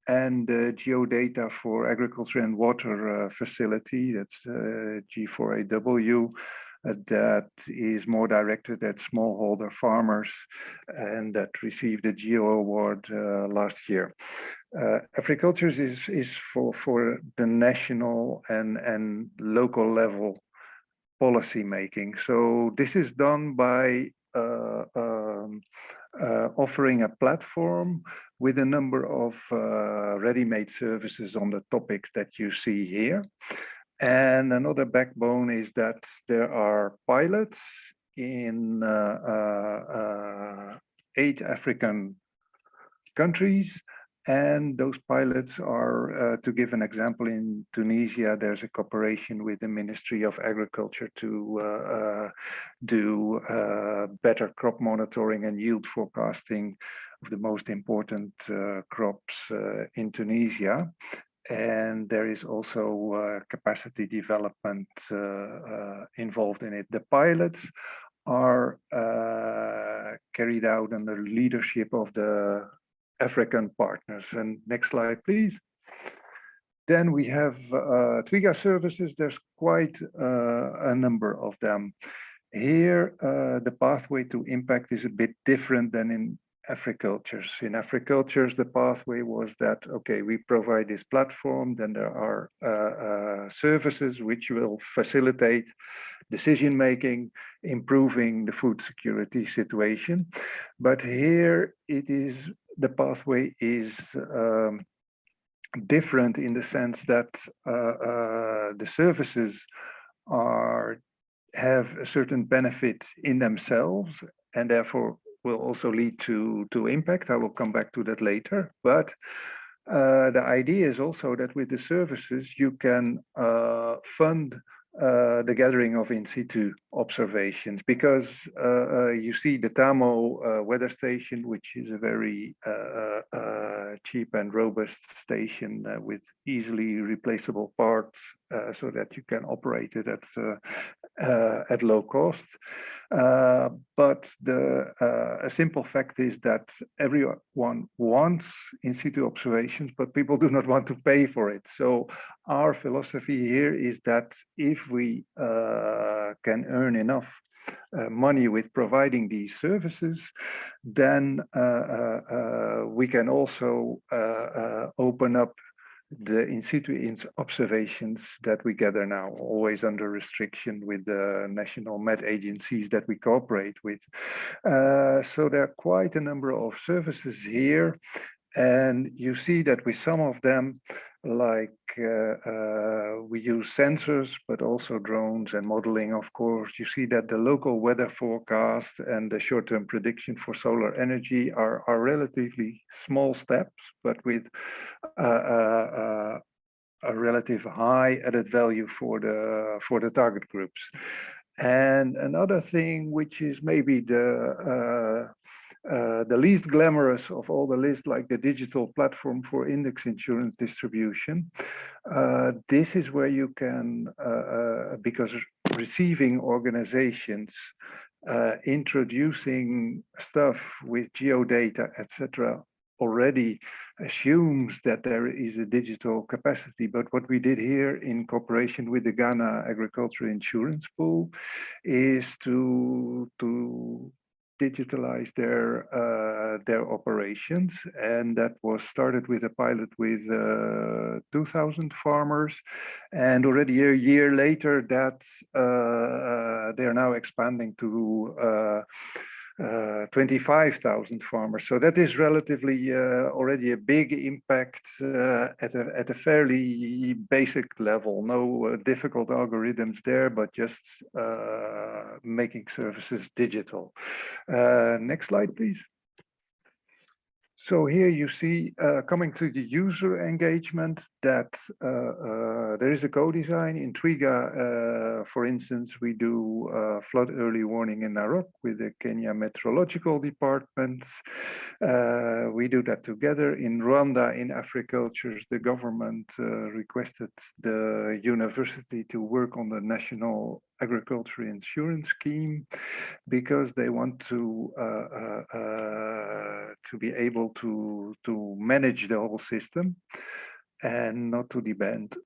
and geodata for agriculture and water facility. That's G4AW. That is more directed at smallholder farmers and that received a GEO award last year. AfriCultures is for the national and local level policy making. So this is done by offering a platform with a number of ready-made services on the topics that you see here. And another backbone is that there are pilots in 8 African countries. And those pilots are, to give an example, in Tunisia, there's a cooperation with the Ministry of Agriculture to do better crop monitoring and yield forecasting of the most important crops in Tunisia. And there is also capacity development involved in it. The pilots are carried out under leadership of the African partners. And next slide, please. Then we have TWIGA services. There's quite a number of them. Here, the pathway to impact is a bit different than in Africultures. In Africultures, the pathway was that, okay, we provide this platform, then there are services which will facilitate decision-making, improving the food security situation. But here it is, the pathway is different in the sense that the services have a certain benefit in themselves and therefore will also lead to impact. I will come back to that later. But the idea is also that with the services, you can fund the gathering of in situ observations, because you see the Tamo weather station, which is a very cheap and robust station with easily replaceable parts, so that you can operate it at low cost. But a simple fact is that everyone wants in situ observations, but people do not want to pay for it. So our philosophy here is that if we can earn enough money with providing these services, then we can also open up the in situ observations that we gather now, always under restriction with the national met agencies that we cooperate with. So there are quite a number of services here. And you see that with some of them, like we use sensors, but also drones and modeling, of course. You see that the local weather forecast and the short-term prediction for solar energy are relatively small steps, but with a relative high added value for the target groups. And another thing, which is maybe the least glamorous of all the list, like the digital platform for index insurance distribution. This is where you can, because receiving organizations introducing stuff with geodata, etc., already assumes that there is a digital capacity. But what we did here in cooperation with the Ghana Agriculture Insurance Pool is to digitalize their operations, and that was started with a pilot with 2,000 farmers, and already a year later that they are now expanding to 25,000 farmers. So that is relatively already a big impact at a fairly basic level. No difficult algorithms there, but just making services digital. Next slide, please. So here you see, coming to the user engagement, that there is a co-design. In TWIGA, for instance, we do flood early warning in Noort with the Kenya Meteorological Department. We do that together. In Rwanda, in Africultures, the government requested the university to work on the National Agriculture Insurance Scheme, because they want to be able to manage the whole system and not to depend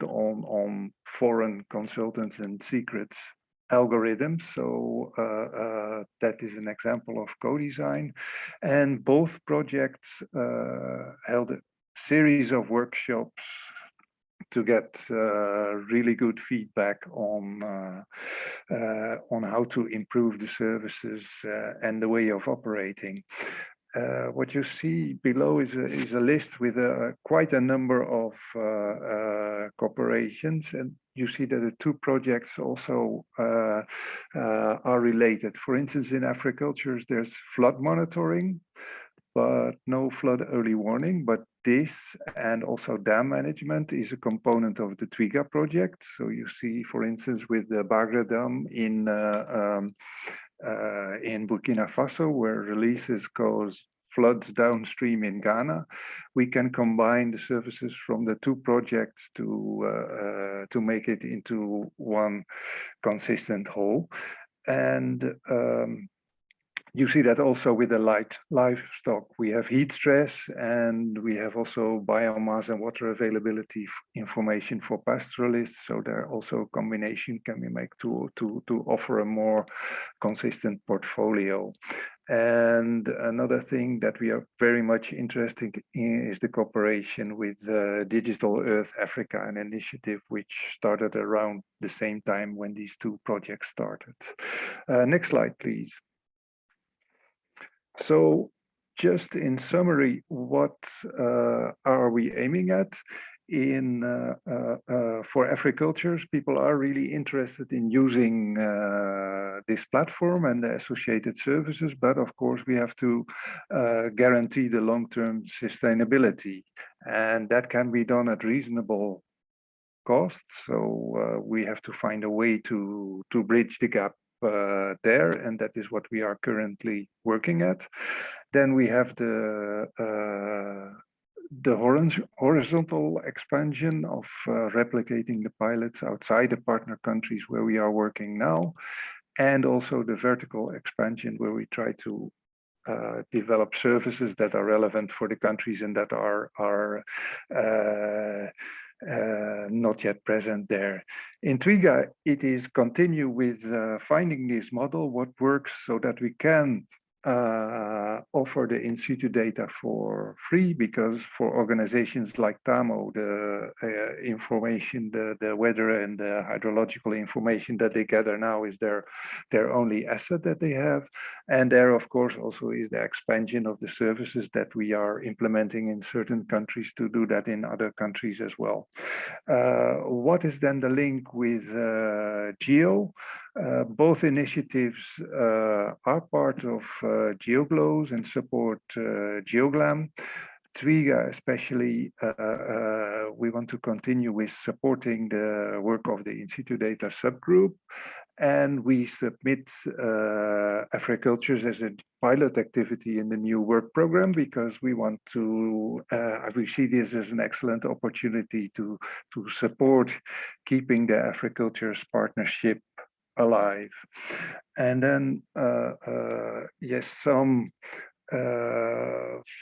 on foreign consultants and secret algorithms. So that is an example of co-design. And both projects held a series of workshops to get really good feedback on how to improve the services and the way of operating. What you see below is a list with quite a number of corporations, and you see that the two projects also are related. For instance, in Africultures, there's flood monitoring, but no flood early warning. But this and also dam management is a component of the TWIGA project. So you see, for instance, with the Bagra Dam in Burkina Faso, where releases cause floods downstream in Ghana, we can combine the services from the two projects to make it into one consistent whole. And you see that also with the livestock. We have heat stress, and we have also biomass and water availability information for pastoralists. So there also a combination can be made to offer a more consistent portfolio. And another thing that we are very much interested in is the cooperation with Digital Earth Africa, an initiative which started around the same time when these two projects started. Next slide, please. So just in summary, what are we aiming at? For Africultures, people are really interested in using this platform and the associated services, but of course we have to guarantee the long-term sustainability, and that can be done at reasonable costs. So we have to find a way to bridge the gap there, and that is what we are currently working at. Then we have the horizontal expansion of replicating the pilots outside the partner countries where we are working now, and also the vertical expansion where we try to develop services that are relevant for the countries and that are not yet present there. In TWIGA, it is continue with finding this model, what works, so that we can offer the in situ data for free, because for organizations like TAMO, the information, the weather and the hydrological information that they gather now is their only asset that they have. And there, of course, also is the expansion of the services that we are implementing in certain countries to do that in other countries as well. What is then the link with GEO? Both initiatives are part of GeoGLOS and support GeoGLAM. TWIGA especially, we want to continue with supporting the work of the in situ data subgroup, and we submit Africultures as a pilot activity in the new work program, because we want to, we see this as an excellent opportunity to support keeping the Africultures partnership alive. And then yes, some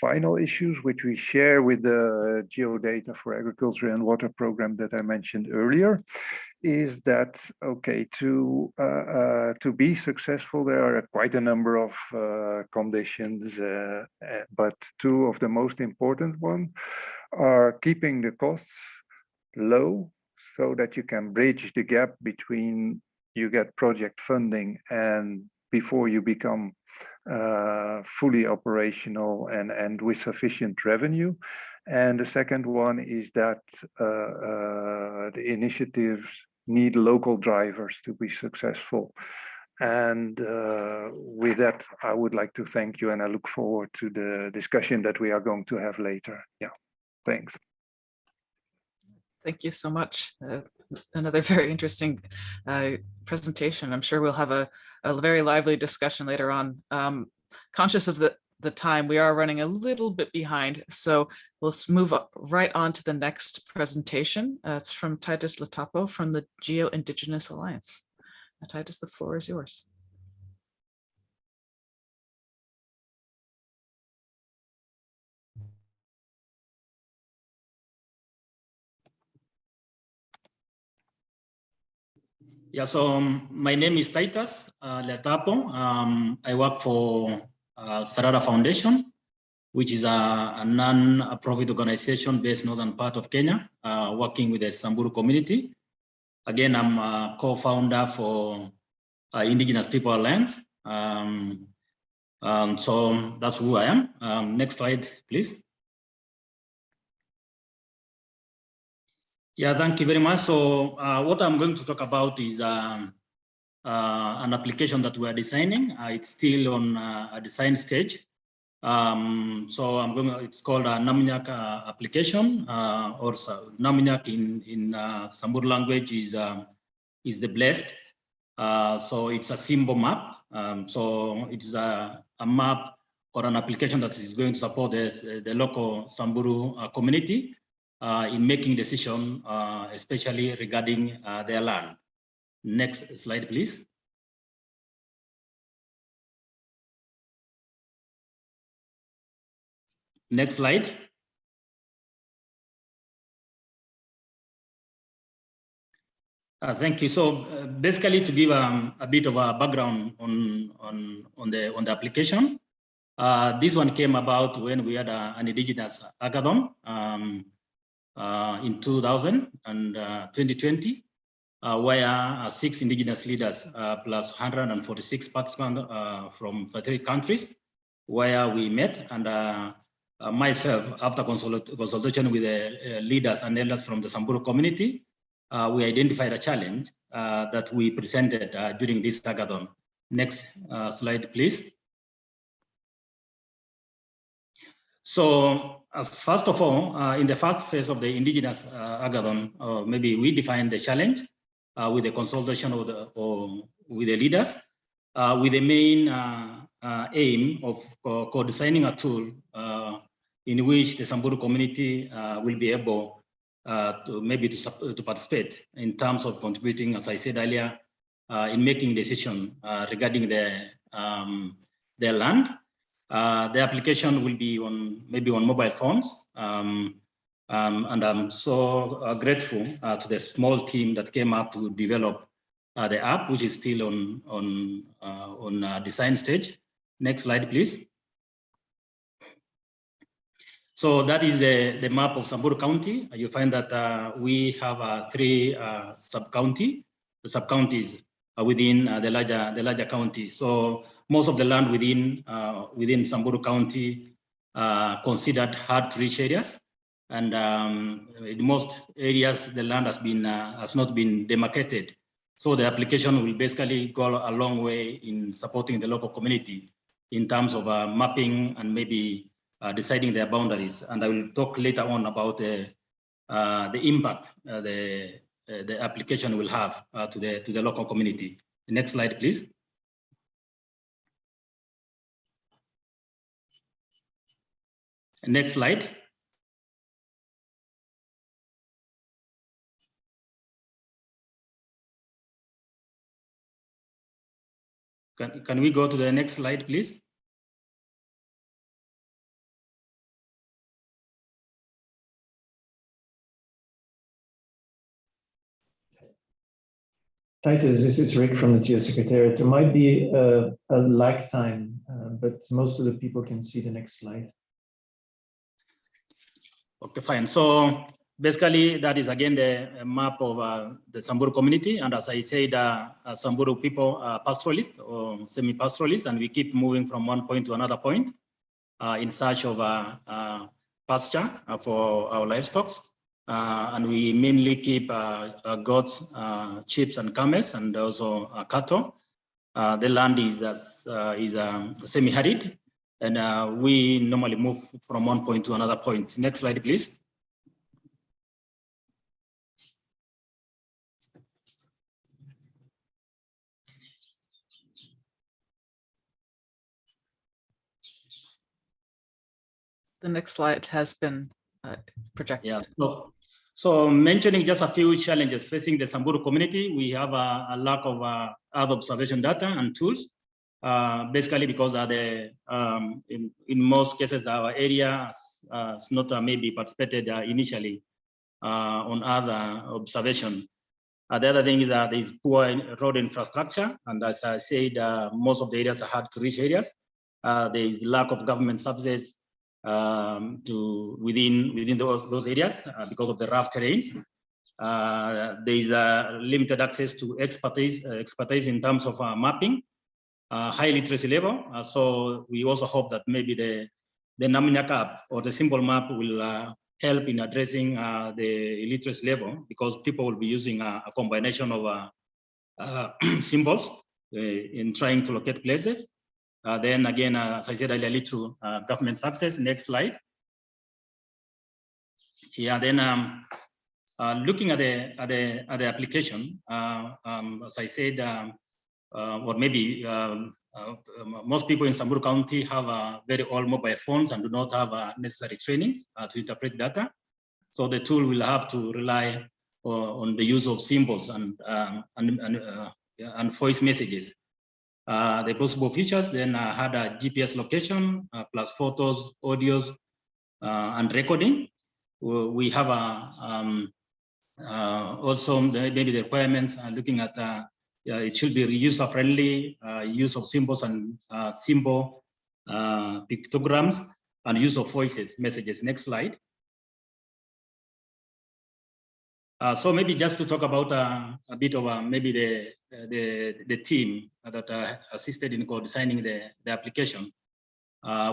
final issues which we share with the Geodata for Agriculture and Water program that I mentioned earlier, is that okay, to be successful, there are quite a number of conditions, but two of the most important ones are keeping the costs low, so that you can bridge the gap between you get project funding and before you become fully operational and with sufficient revenue. And the second one is that the initiatives need local drivers to be successful. And with that, I would like to thank you, and I look forward to the discussion that we are going to have later. Yeah, thanks. Thank you so much. Another very interesting presentation. I'm sure we'll have a very lively discussion later on. Conscious of the time, we are running a little bit behind, so we'll move right on to the next presentation. It's from Titus Letaapo from the GEO Indigenous Alliance. Now, Titus, the floor is yours. Yeah, so my name is Titus Letaapo. I work for TheSarara Foundation. which is a non-profit organization based northern part of Kenya, working with the Samburu community. Again, I'm a co-founder for Indigenous People Alliance. So that's who I am. Next slide, please. Yeah, thank you very much. So what I'm going to talk about is an application that we are designing. It's still on a design stage. So it's called a Namunyak application, or Namunyak in Samburu language is the blessed. So it's a symbol map. So it's a map or an application that is going to support the local Samburu community in making decision, especially regarding their land. Next slide, please. Next slide. Thank you. So basically, to give a bit of a background on the application, this one came about when we had an indigenous hackathon in 2020, where 6 indigenous leaders plus 146 participants from 33 countries, where we met, and myself, after consultation with the leaders and elders from the Samburu community, we identified a challenge that we presented during this hackathon. Next slide, please. So first of all, in the first phase of the indigenous hackathon, maybe we defined the challenge with the consultation with the leaders, with the main aim of co-designing a tool in which the Samburu community will be able to participate in terms of contributing, as I said earlier, in making decisions regarding their land. The application will be on mobile phones, and I'm so grateful to the small team that came up to develop the app, which is still on design stage. Next slide, please. So that is the map of Samburu County. You find that we have 3 sub-county. The sub-counties are within the larger county. So most of the land within Samburu County considered hard-to-reach areas, and in most areas the land has not been demarcated. So the application will basically go a long way in supporting the local community in terms of mapping and maybe deciding their boundaries. And I will talk later on about the impact the application will have to the local community. Next slide, please. Next slide. Can we go to the next slide, please? Titus, this is Rick from the GEO Secretariat. There might be a lag time, but most of the people can see the next slide. Okay, fine. So basically, that is again the map of the Samburu community. And as I said, Samburu people are pastoralists or semi-pastoralists, and we keep moving from one point to another point in search of pasture for our livestock. And we mainly keep goats, sheep, and camels, and also cattle. The land is semi-arid, and we normally move from one point to another point. Next slide, please. The next slide has been projected. Yeah. So mentioning just a few challenges facing the Samburu community, we have a lack of Earth observation data and tools, basically because in most cases our area has not maybe participated initially on other observation. The other thing is that there is poor road infrastructure, and as I said, most of the areas are hard to reach areas. There is lack of government services to within those areas because of the rough terrains. There is limited access to expertise in terms of mapping, high literacy level. So we also hope that maybe the Namunyak App or the symbol map will help in addressing the literacy level, because people will be using a combination of symbols in trying to locate places. Then again, as I said earlier, lead to government success. Next slide. Yeah, then looking at the application, as I said, or maybe most people in Samburu County have very old mobile phones and do not have necessary trainings to interpret data. So the tool will have to rely on the use of symbols and voice messages. The possible features then had a GPS location plus photos, audios, and recording. We have also maybe the requirements looking at it should be user-friendly use of symbols and symbol pictograms and use of voices messages. Next slide. So maybe just to talk about a bit of maybe the team that assisted in co-designing the application.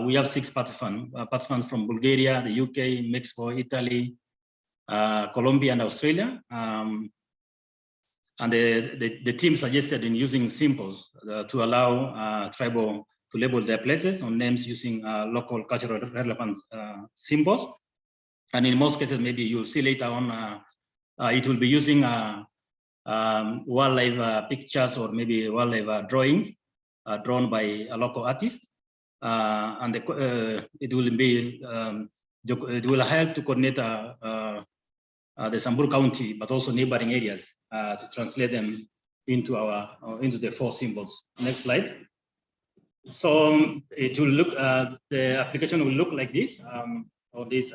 We have 6 participants from Bulgaria, the UK, Mexico, Italy, Colombia, and Australia. And the team suggested in using symbols to allow tribal to label their places on names using local cultural relevance symbols. And in most cases, maybe you'll see later on, it will be using wildlife pictures or maybe wildlife drawings drawn by a local artist. And it will help to coordinate the Samburu County, but also neighboring areas to translate them into the 4 symbols. Next slide. So it will look, the application will look like this on these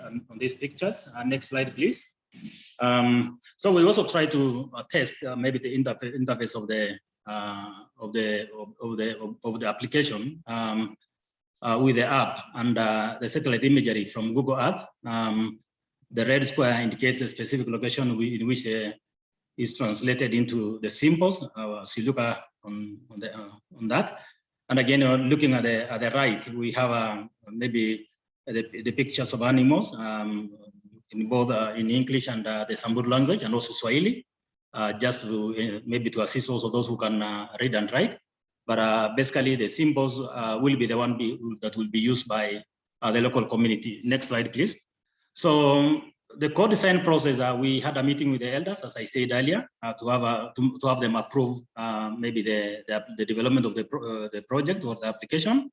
pictures. Next slide, please. So we also try to test maybe the interface of the application with the app and the satellite imagery from Google Earth. The red square indicates a specific location in which is translated into the symbols. So look on that. And again, looking at the right, we have maybe the pictures of animals in both in English and the Samburu language, and also Swahili, just to maybe to assist also those who can read and write. But basically, the symbols will be the one that will be used by the local community. Next slide, please. So the co-design process, we had a meeting with the elders, as I said earlier, to have them approve maybe the development of the project or the application.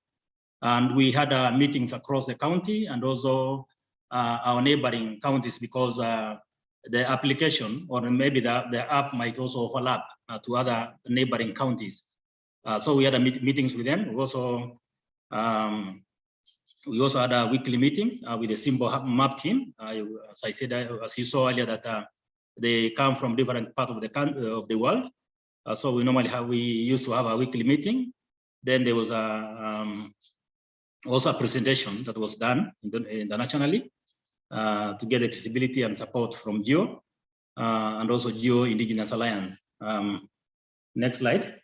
And we had meetings across the county and also our neighboring counties, because the application or maybe the app might also overlap to other neighboring counties. So we had meetings with them. We also had weekly meetings with the symbol map team. As I said, as you saw earlier, that they come from different parts of the world. So we used to have a weekly meeting. Then there was also a presentation that was done internationally to get accessibility and support from GEO and also GEO Indigenous Alliance. Next slide.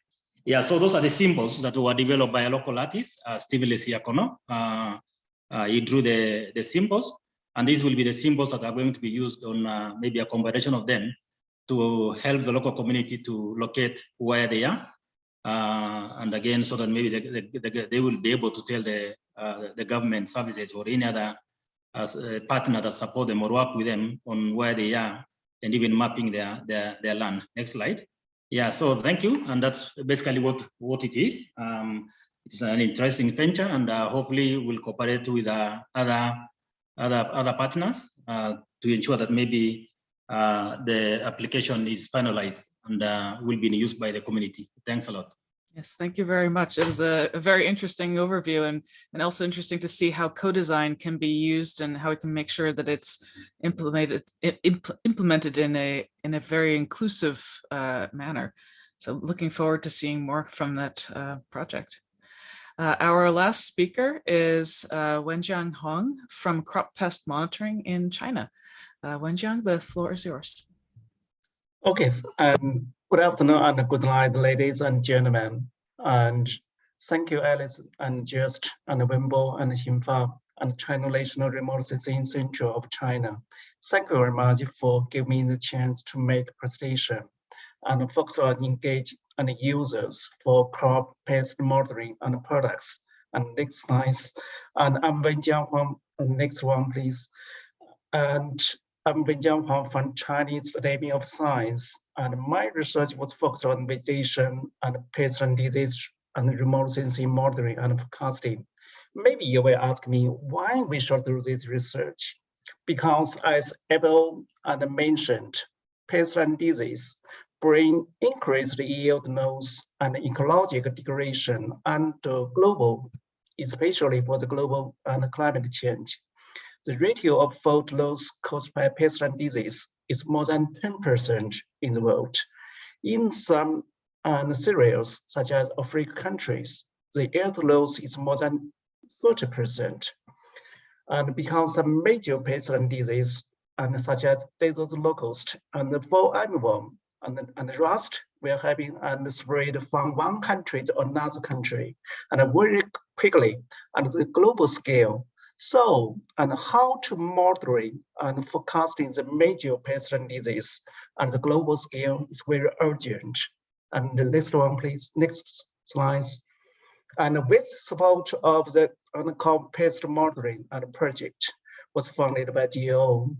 Yeah, so those are the symbols that were developed by a local artist, Stephen Lesiakono. He drew the symbols, and these will be the symbols that are going to be used on maybe a combination of them to help the local community to locate where they are. And again, so that maybe they will be able to tell the government services or any other partner that support them or work with them on where they are, and even mapping their land. Next slide. Yeah, so thank you. And that's basically what it is. It's an interesting venture, and hopefully we'll cooperate with other partners to ensure that maybe the application is finalized and will be used by the community. Thanks a lot. Yes, thank you very much. It was a very interesting overview, and also interesting to see how co-design can be used and how we can make sure that it's implemented in a very inclusive manner. So looking forward to seeing more from that project. Our last speaker is Wenjiang Huang from CROP-PEST-MONITORING in China. Wenjiang, the floor is yours. Okay, good afternoon and good night, ladies and gentlemen. And thank you, Alice and Joost and Wenbo and Xinfa and China National Remote Sensing Center of China. Thank you very much for giving me the chance to make a presentation and focus on engage and users for crop-based monitoring and products. And next slide. And I'm Wenjiang Huang. And next one, please. And I'm Wenjiang Huang from Chinese Academy of Science. And my research was focused on vegetation and pest and disease and remote sensing monitoring and forecasting. Maybe you will ask me why we should do this research. Because as Abel and mentioned, pest and disease bring increased yield loss and ecological degradation and global, especially for the global and climate change. The ratio of food loss caused by pest and disease is more than 10% in the world. In some cereals, such as African countries, the yield loss is more than 30%. And because some major pests and disease, and such as desert locust and the fall armyworm and rust, we are having and spread from one country to another country, and very quickly on the global scale. So, and how to monitoring and forecasting the major pests and disease on the global scale is very urgent. And the next one, please, next slide. And with support of the CROP-PEST monitoring and project was funded by GEO.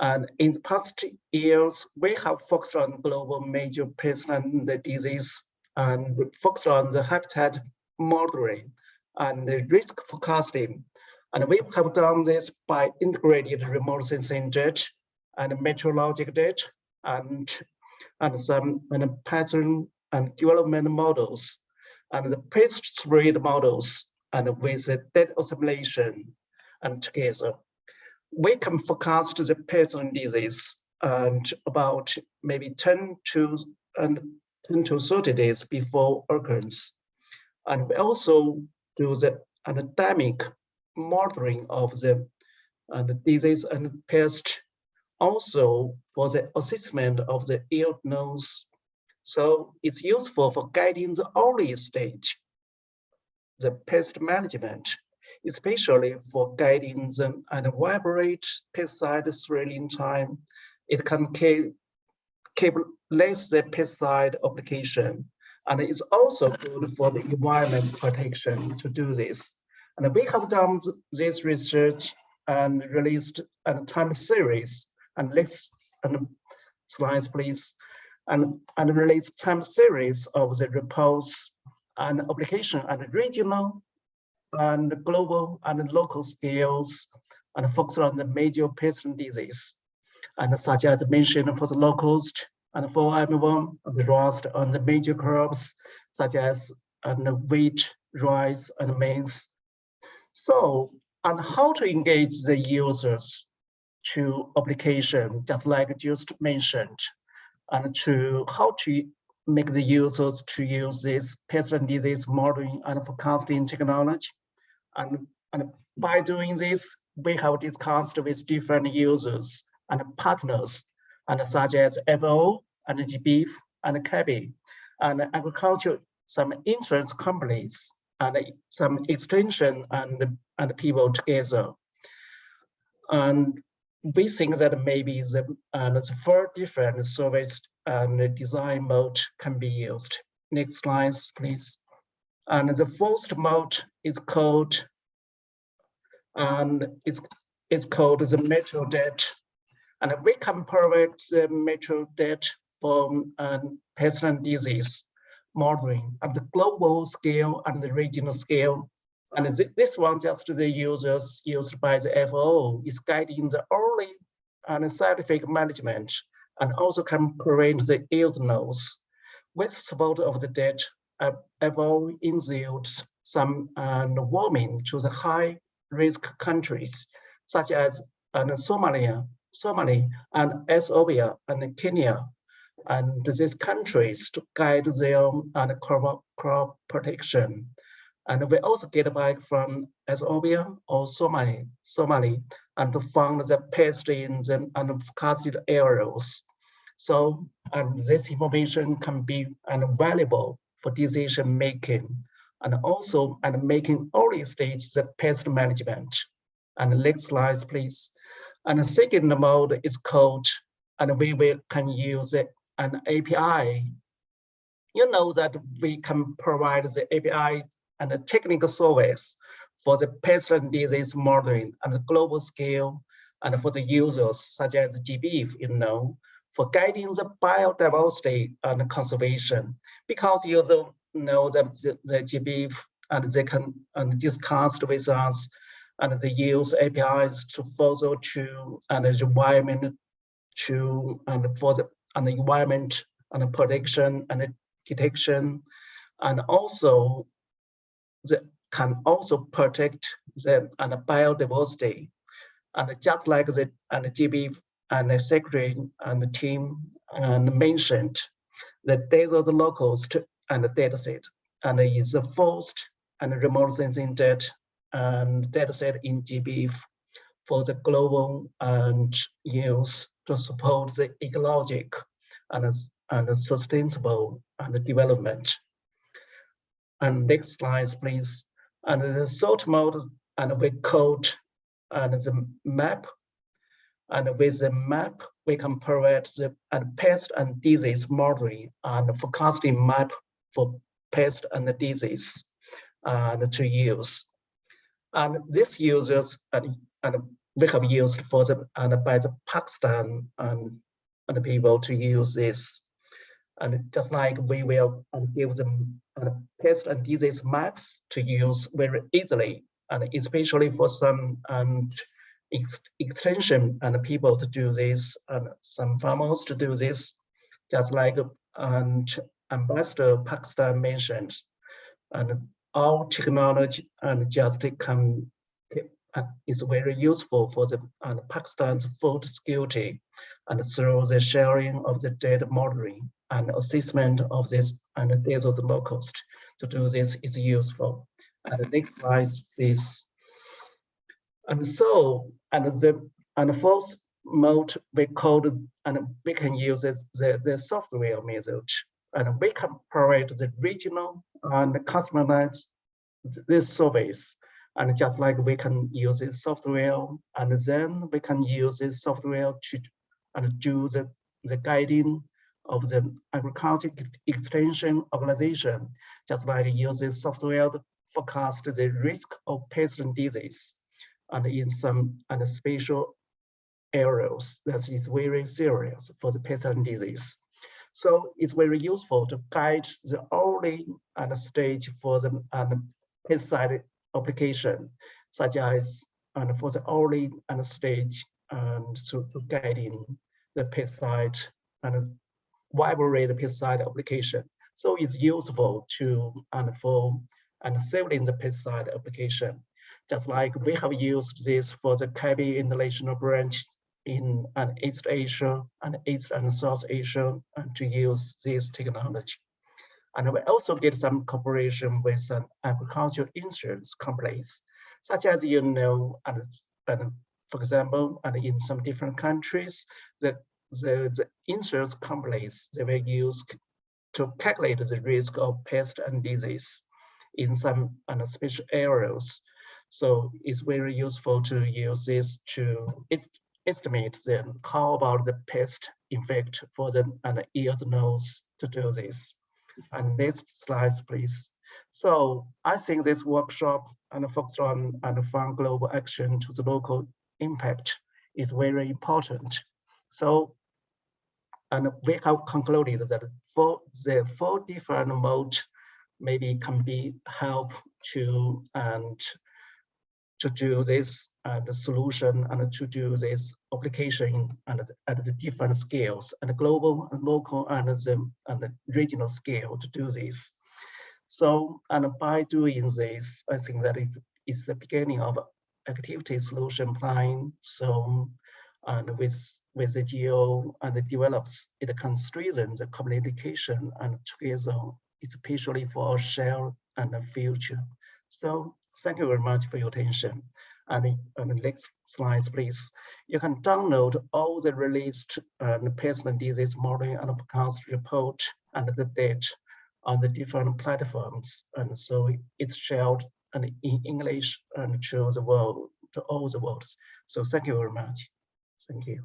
And in the past years, we have focused on global major pests and the disease and focused on the habitat monitoring and the risk forecasting. And we have done this by integrated remote sensing data and meteorological data and some pattern and development models and the pest spread models and with the data assimilation and together. We can forecast the pest and disease and about maybe 10 to 30 days before occurrence. And we also do the dynamic monitoring of the disease and pest, also for the assessment of the yield loss. So it's useful for guiding the early stage, the pest management, especially for guiding them and vibrate pesticide spraying time. It can keep less the pesticide application. And it's also good for the environment protection to do this. And we have done this research and released a time series. And next slides, please. And released time series of the reports and application at regional and global and local scales and focus on the major pest and disease. And such as mentioned for the locust and for armyworm, the rust on the major crops, such as wheat, rice, and maize. So, and how to engage the users to application, just like Joost mentioned, and to how to make the users to use this pest and disease modeling and forecasting technology. And by doing this, we have discussed with different users and partners, and such as FO and GBIF and CABI, and agriculture, some insurance companies, and some extension and people together. And we think that maybe the 4 different service and design mode can be used. Next slide, please. And the first mode is called, it's called the metro data. And we can provide the metro data for pest and disease modeling at the global scale and the regional scale. And this one, just the users used by the FO, is guiding the early and scientific management and also can prevent the yield loss. With support of the data, FO inserts some warming to the high risk countries, such as Somalia, and Ethiopia and Kenya, and these countries to guide their crop protection. And we also get back from Ethiopia or Somali and to find the pest in the forecasted areas. So this information can be valuable for decision making and also making early stage the pest management. And next slide, please. And the second mode is called, and we can use an API. You know that we can provide the API and the technical service for the pest and disease modeling on a global scale, and for the users such as GBIF, for guiding the biodiversity and conservation. Because users know that the GBIF and they can discuss with us and they use APIs to further to the environment for the environment and protection and detection, and also they can also protect the biodiversity. And just like the GB and the secretary and the team mentioned, the data of the locals and the data set, and is the first and remote sensing data set in GB for the global and use to support the ecologic and sustainable development. And next slide, please. And the third mode, and we code the map. And with the map, we can provide the pest and disease modeling and forecasting map for pest and disease to use. And this users and we have used for the by the Pakistan and people to use this. And just like we will give them pest and disease maps to use very easily, and especially for some extension and people to do this, and some farmers to do this, just like Ambassador Pakistan mentioned. And our technology and just is very useful for the Pakistan's food security, and through the sharing of the data modeling and assessment of this and the data of the locals to do this is useful. And the next slide, please. And so, the fourth mode we called, and we can use the software method, and we can provide the regional and customized this service. And just like we can use this software, and then we can use this software to do the guiding of the agriculture extension organization, just like use this software to forecast the risk of pest and disease, and in some special areas that is very serious for the pest and disease. So it's very useful to guide the early stage for the pesticide application, such as for the early stage to guiding the pesticide and vibrate pesticide application. So it's useful to for saving the pesticide application. Just like we have used this for the KB International Branch in East Asia and East and South Asia, and to use this technology. And we also get some cooperation with an agricultural insurance companies, such as and for example, and in some different countries, the insurance companies they will use to calculate the risk of pest and disease in some special areas. So it's very useful to use this to estimate then how about the pest effect for the ears nose to do this. And next slide, please. So I think this workshop and focus on farm global action to the local impact is very important. So, and we have concluded that for the 4 different modes maybe can be help to do this the solution and to do this application and at the different scales and the global and local and the regional scale to do this. So and by doing this, I think that it's the beginning of activity solution plan. So and with the GEO and the develops, it can strengthen the communication and together, especially for our share and the future. So thank you very much for your attention. And on the next slides, please. You can download all the released pest disease modeling and forecast report and the data on the different platforms. And so it's shared and in English and to the world, to all the world. So thank you very much. Thank you.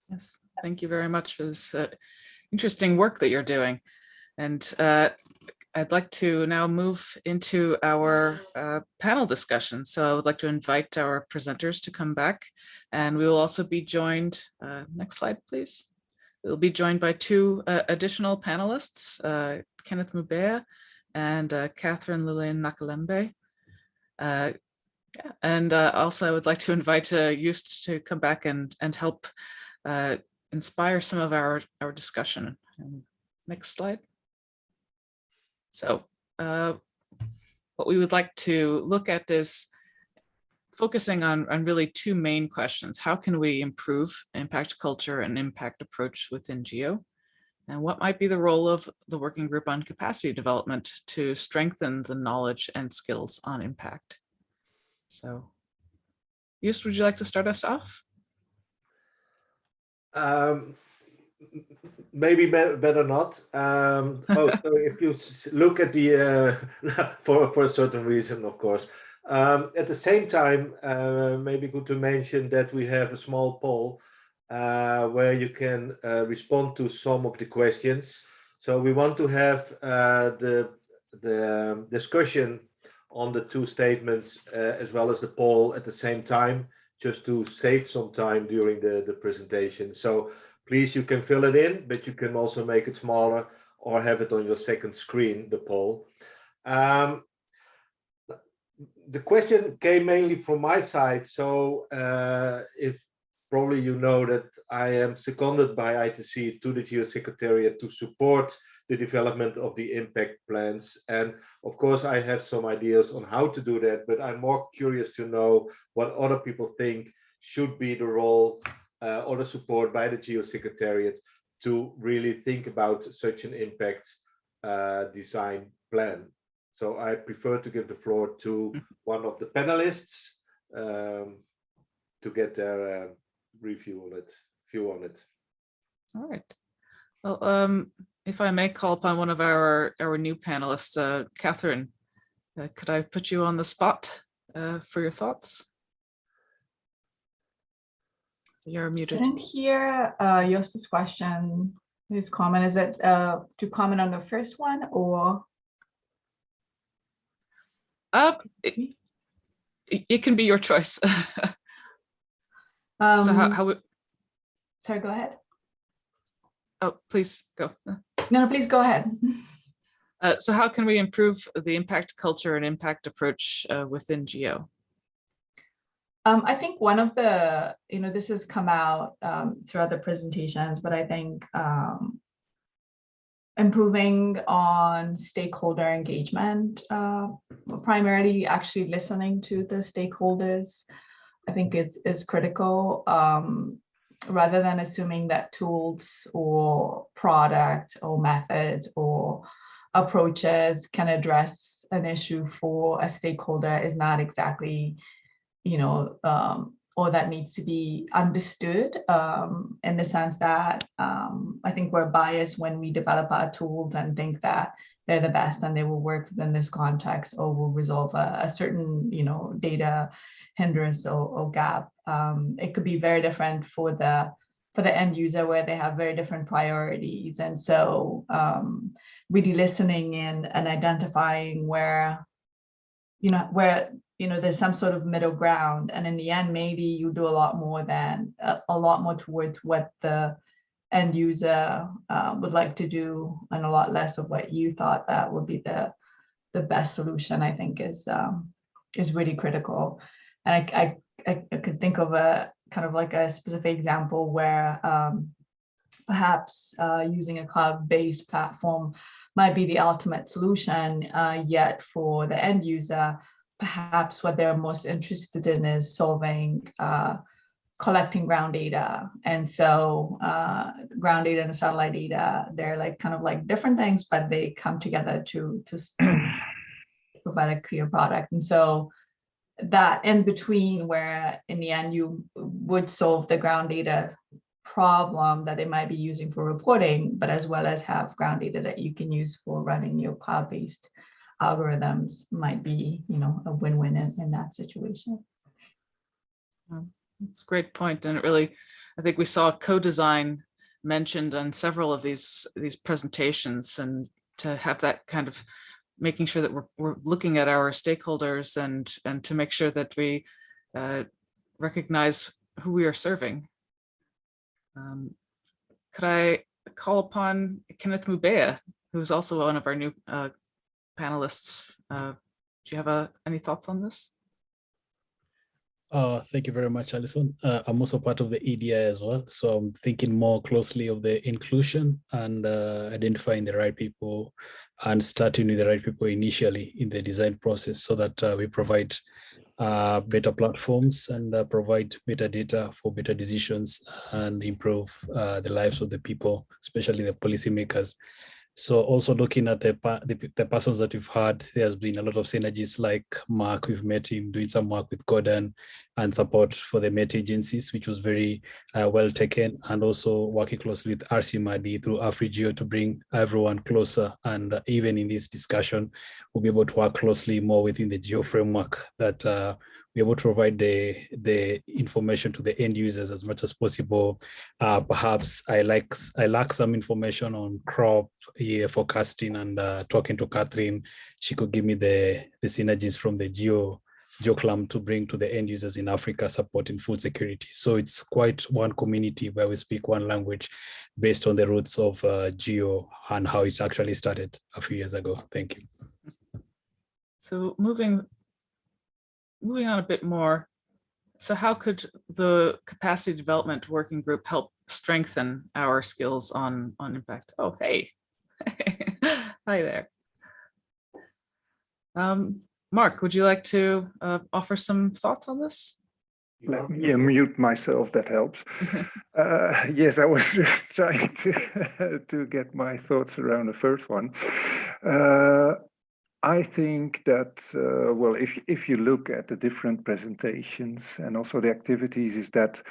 Yes, thank you very much for this interesting work that you're doing. And I'd like to now move into our panel discussion. So I would like to invite our presenters to come back, and we will also be joined, next slide, please. We'll be joined by two additional panelists, Kenneth Mubea and Catherine Lillian Nakalembe. And also I would like to invite Joost to come back and help inspire some of our discussion. Next slide. So what we would like to look at is focusing on really two main questions. How can we improve impact culture and impact approach within GEO? And what might be the role of the working group on capacity development to strengthen the knowledge and skills on impact? So, Joost, would you like to start us off? Maybe better not. So if you look at the for a certain reason, of course. At the same time, maybe good to mention that we have a small poll where you can respond to some of the questions. So we want to have the discussion on the two statements as well as the poll at the same time, just to save some time during the presentation. So please, you can fill it in, but you can also make it smaller or have it on your second screen, the poll. The question came mainly from my side. So if probably you know that I am seconded by ITC to the GEO Secretariat to support the development of the impact plans. And of course, I have some ideas on how to do that, but I'm more curious to know what other people think should be the role or the support by the GEO Secretariat to really think about such an impact design plan. So I prefer to give the floor to one of the panelists to get their review on it. All right. Well, if I may call upon one of our new panelists, Catherine, could I put you on the spot for your thoughts? You're muted. I didn't hear Joost's question, his comment. Is it to comment on the first one or? It can be your choice. So how sorry, go ahead. Oh, please go. No, please go ahead. So how can we improve the impact culture and impact approach within GEO? I think one of the, this has come out throughout the presentations, but I think improving on stakeholder engagement, primarily actually listening to the stakeholders, I think is critical, rather than assuming that tools or product or methods or approaches can address an issue for a stakeholder is not exactly, or that needs to be understood, in the sense that I think we're biased when we develop our tools and think that they're the best and they will work within this context or will resolve a certain, data hindrance or gap. It could be very different for the end user where they have very different priorities. And so really listening in and identifying where there's some sort of middle ground. And in the end, maybe you do a lot more towards what the end user would like to do and a lot less of what you thought that would be the best solution, I think is really critical. And I could think of a kind of like a specific example where perhaps using a cloud-based platform might be the ultimate solution, yet for the end user, perhaps what they're most interested in is solving collecting ground data. And so ground data and satellite data, they're like kind of like different things, but they come together to provide a clear product. And so that in between, where in the end you would solve the ground data problem that they might be using for reporting, but as well as have ground data that you can use for running your cloud-based algorithms, might be, you know, a win-win in that situation. That's a great point. And it really, I think we saw co-design mentioned on several of these presentations, and to have that kind of making sure that we're looking at our stakeholders and to make sure that we recognize who we are serving. Could I call upon Kenneth Mubea, who's also one of our new panelists? Do you have any thoughts on this? Thank you very much, Alison. I'm also part of the EDI as well, so I'm thinking more closely of the inclusion and identifying the right people and starting with the right people initially in the design process, so that we provide better platforms and provide better data for better decisions and improve the lives of the people, especially the policymakers. So also looking at the persons that we've had, there's been a lot of synergies, like Mark, we've met him doing some work with Gordon and support for the Met agencies, which was very well taken, and also working closely with RCMRD through AfriGEO to bring everyone closer. And even in this discussion, we'll be able to work closely more within the GEO framework, that we're able to provide the information to the end users as much as possible. Perhaps I lack some information on crop year forecasting, and talking to Catherine, she could give me the synergies from the GeoClam to bring to the end users in Africa, supporting food security. So it's quite one community where we speak one language based on the roots of GEO and how it actually started a few years ago. Thank you. So moving on a bit more, so how could the capacity development working group help strengthen our skills on impact? Oh, hey, hi there. Mark, would you like to offer some thoughts on this? Let me mute myself, that helps. Yes, I was just trying to get my thoughts around the first one. I think that, well, if you look at the different presentations and also the activities, is that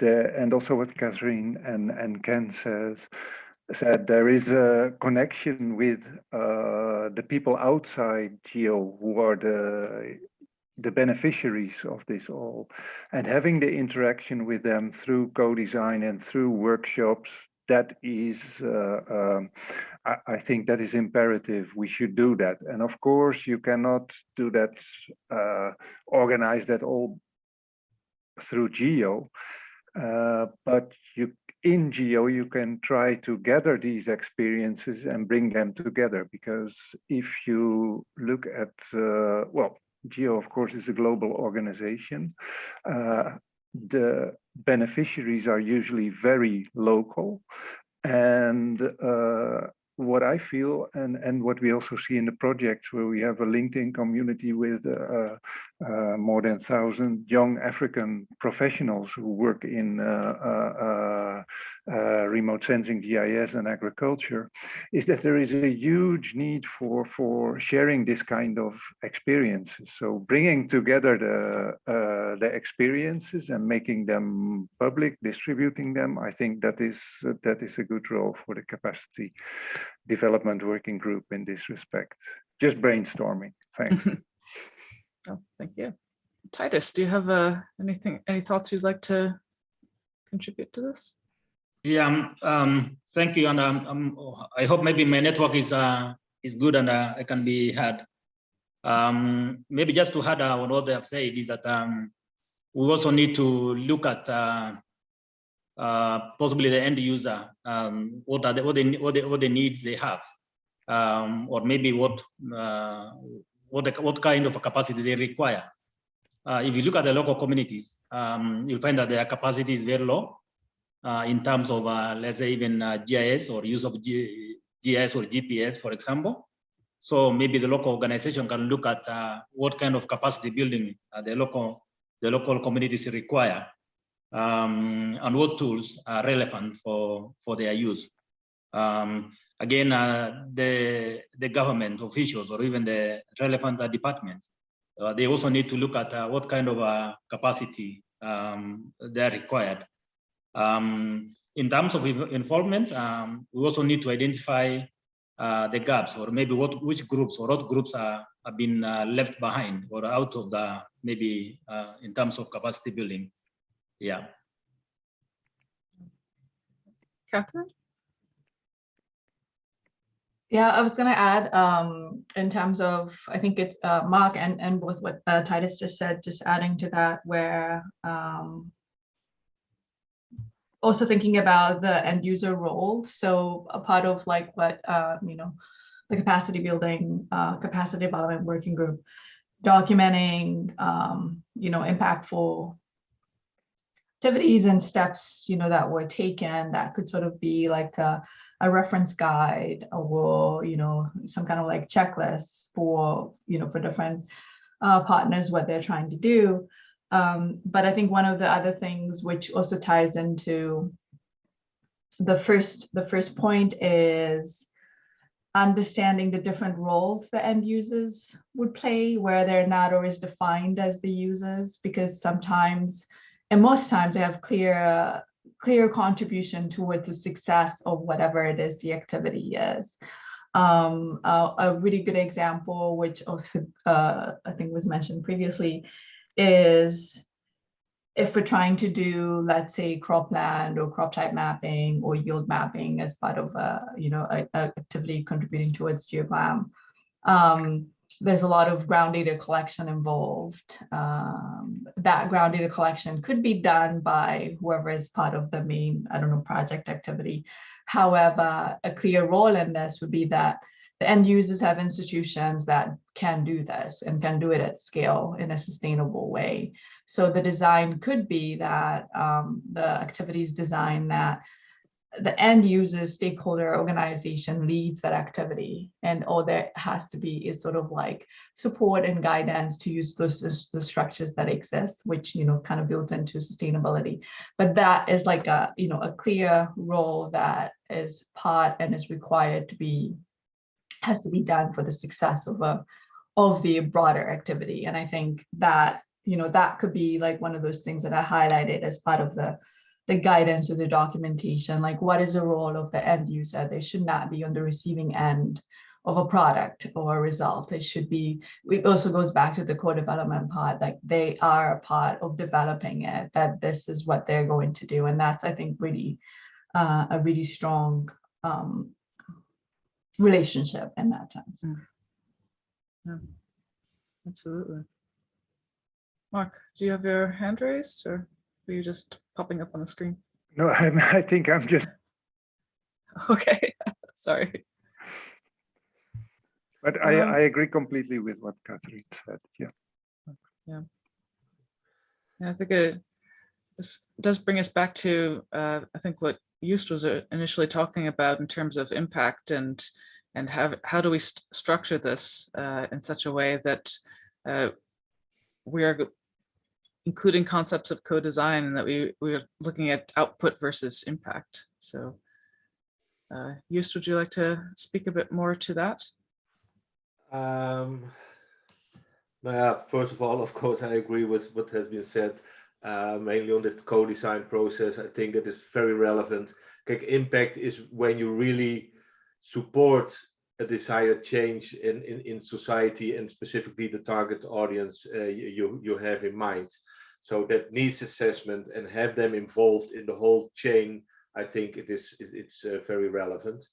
and also what Catherine and Ken said, there is a connection with the people outside GEO who are the beneficiaries of this all, and having the interaction with them through co-design and through workshops. That is, I think that is imperative. We should do that. And of course, you cannot do that, organize that all through GEO, but in GEO, you can try to gather these experiences and bring them together. Because if you look at, well, GEO, of course, is a global organization. The beneficiaries are usually very local, and what I feel, and what we also see in the projects, where we have a LinkedIn community with more than 1,000 young African professionals who work in remote sensing, GIS, and agriculture, is that there is a huge need for sharing this kind of experiences. So bringing together the experiences and making them public, distributing them, I think that is a good role for the capacity development working group in this respect. Just brainstorming. Thanks. Oh, thank you. Titus, do you have any thoughts you'd like to contribute to this? Yeah, thank you, and I hope maybe my network is good and I can be heard. Maybe just to add on what they have said is that we also need to look at possibly the end user, what the needs they have, or maybe what kind of capacity they require. If you look at the local communities, you'll find that their capacity is very low in terms of, let's say, even GIS or use of GIS or GPS, for example. So maybe the local organization can look at what kind of capacity building the local communities require, and what tools are relevant for their use. again, the government officials or even the relevant departments, they also need to look at what kind of capacity they are required. In terms of involvement, we also need to identify the gaps, or maybe which groups or what groups have been left behind or out of the, maybe in terms of capacity building. Yeah. Catherine? Yeah, I was going to add in terms of, I think it's Mark and both what Titus just said, just adding to that, where also thinking about the end user role. So a part of like what, you know, the capacity building, capacity development working group, documenting, you know, impactful activities and steps, you know, that were taken that could sort of be like a reference guide, or, you know, some kind of like checklist for, you know, for different partners, what they're trying to do. But I think one of the other things which also ties into the first point is understanding the different roles the end users would play, where they're not always defined as the users, because sometimes, and most times, they have clear contribution towards the success of whatever it is the activity is. A really good example, which also I think was mentioned previously, is if we're trying to do, let's say, cropland or crop type mapping or yield mapping as part of a, you know, a activity contributing towards GeoGlam, there's a lot of ground data collection involved. That ground data collection could be done by whoever is part of the main, I don't know, project activity. However, a clear role in this would be that the end users have institutions that can do this and can do it at scale in a sustainable way. So the design could be that the activities design that the end user stakeholder organization leads that activity, and all there has to be is sort of like support and guidance to use those structures that exist, which, you know, kind of builds into sustainability. But that is like a, you know, a clear role that is part and is required to be, has to be done for the success of the broader activity. And I think that, you know, that could be like one of those things that I highlighted as part of the guidance or the documentation, like what is the role of the end user? They should not be on the receiving end of a product or a result. They should be, it also goes back to the co-development part, like they are a part of developing it, that this is what they're going to do. And that's, I think, really a really strong relationship in that sense. Yeah, absolutely. Mark, do you have your hand raised, or are you just popping up on the screen? No, I think I'm just. Okay, sorry. But I agree completely with what Catherine said. Yeah. Yeah. And I think this does bring us back to I think what Joost was initially talking about in terms of impact, and how do we structure this in such a way that we are including concepts of co-design, and that we are looking at output versus impact. So Joost, would you like to speak a bit more to that? Yeah, first of all, of course, I agree with what has been said, mainly on the co-design process. I think that is very relevant. Impact is when you really support a desired change in society, and specifically the target audience you have in mind. So that needs assessment and have them involved in the whole chain. I think it's very relevant.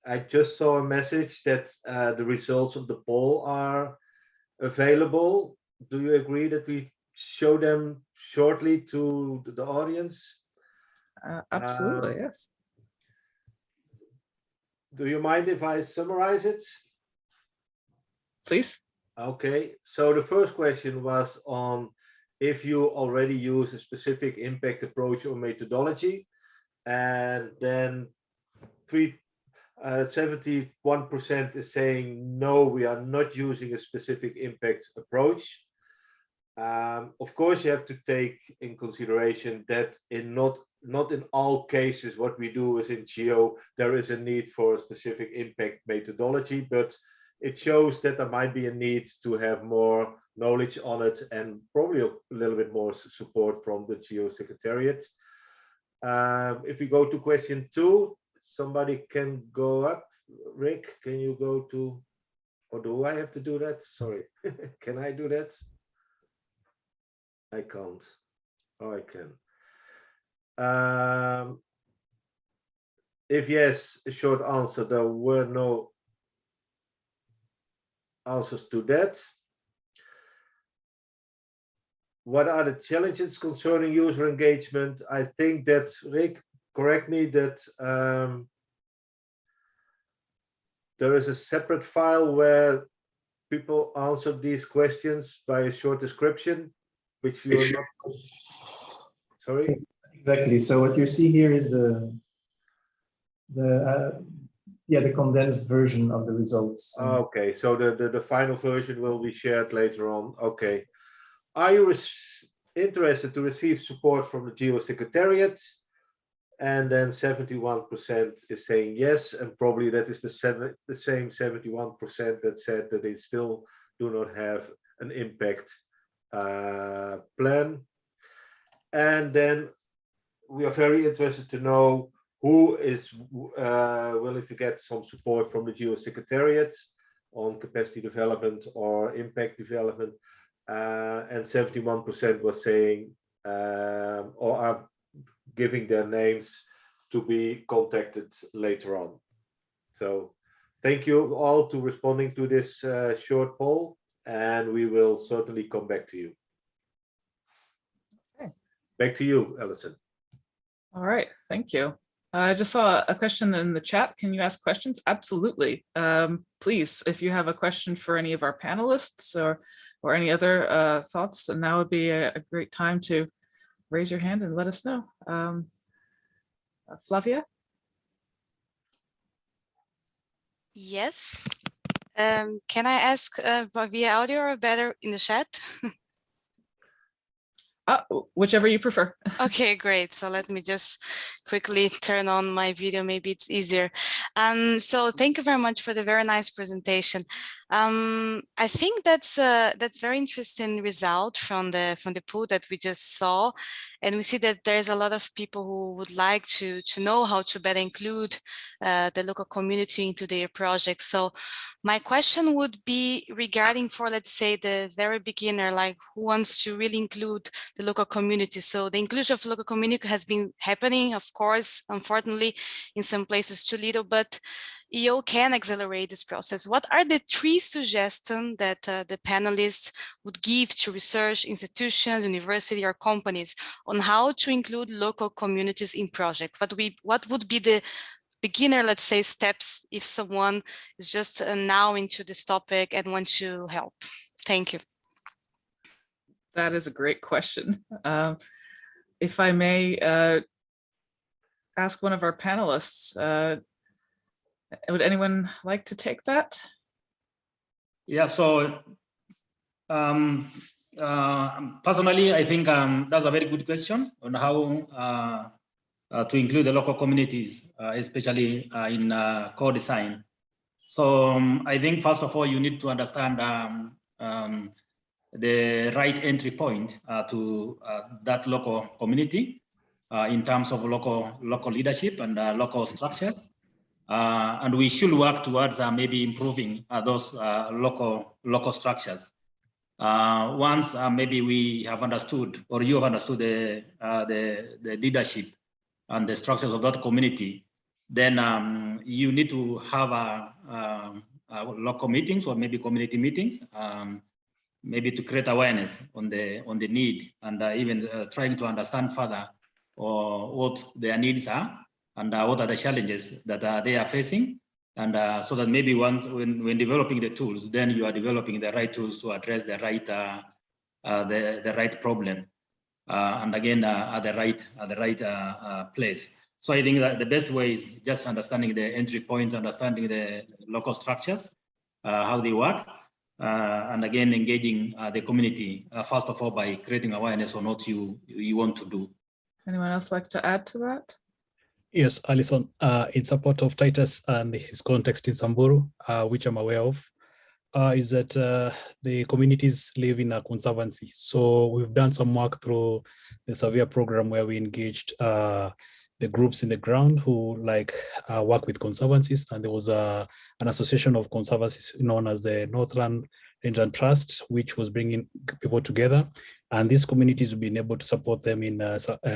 I just saw a message that the results of the poll are available. Do you agree that we show them shortly to the audience? Absolutely, yes. Do you mind if I summarize it? Please. Okay, so the first question was on if you already use a specific impact approach or methodology, and then 71% is saying no, we are not using a specific impact approach. Of course, you have to take in consideration that in not in all cases what we do within GEO, there is a need for a specific impact methodology, but it shows that there might be a need to have more knowledge on it and probably a little bit more support from the GEO Secretariat. If we go to question 2, somebody can go up. Rick, can you go to, or do I have to do that? Sorry, can I do that? I can't. Oh, I can. If yes, a short answer. There were no answers to that. What are the challenges concerning user engagement? I think that, Rick, correct me, that there is a separate file where people answer these questions by a short description, which you're not. Sorry? Exactly. So what you see here is the condensed version of the results. Okay, so the final version will be shared later on. Okay. Are you interested to receive support from the GEO Secretariat? And then 71% is saying yes, and probably that is the same 71% that said that they still do not have an impact plan. And then we are very interested to know who is willing to get some support from the GEO Secretariat on capacity development or impact development. And 71% was saying or are giving their names to be contacted later on. So thank you all to responding to this short poll, and we will certainly come back to you. Okay. Back to you, Alison. All right, thank you. I just saw a question in the chat. Can you ask questions? Absolutely. Please, if you have a question for any of our panelists or any other thoughts, and now would be a great time to raise your hand and let us know. Flavia? Yes. Can I ask via audio or better in the chat? Whichever you prefer. Okay, great. So let me just quickly turn on my video. Maybe it's easier. So thank you very much for the very nice presentation. I think that's very interesting result from the poll that we just saw, and we see that there's a lot of people who would like to know how to better include the local community into their project. So my question would be regarding for, let's say, the very beginner, like who wants to really include the local community. So the inclusion of local community has been happening, of course, unfortunately, in some places too little, but EO can accelerate this process. What are the 3 suggestions that the panelists would give to research institutions, university, or companies on how to include local communities in projects? What would be the beginner, let's say, steps if someone is just now into this topic and wants to help? Thank you. That is a great question. If I may ask one of our panelists, would anyone like to take that? Yeah, so personally, I think that's a very good question on how to include the local communities, especially in co-design. So I think, first of all, you need to understand the right entry point to that local community in terms of local leadership and local structures. And we should work towards maybe improving those local structures. Once maybe we have understood, or you have understood the leadership and the structures of that community, then you need to have local meetings or maybe community meetings, maybe to create awareness on the need, and even trying to understand further what their needs are and what are the challenges that they are facing, and so that maybe when developing the tools, then you are developing the right tools to address the right problem, and again at the right place. So I think that the best way is just understanding the entry point, understanding the local structures, how they work, and again, engaging the community, first of all, by creating awareness on what you want to do. Anyone else like to add to that? Yes, Alison, in support of Titus and his context in Samburu, which I'm aware of, is that the communities live in a conservancy. So we've done some work through the SERVIR program where we engaged the groups in the ground who work with conservancies, and there was an association of conservancies known as the Northland Rangeland Trust, which was bringing people together, and these communities have been able to support them in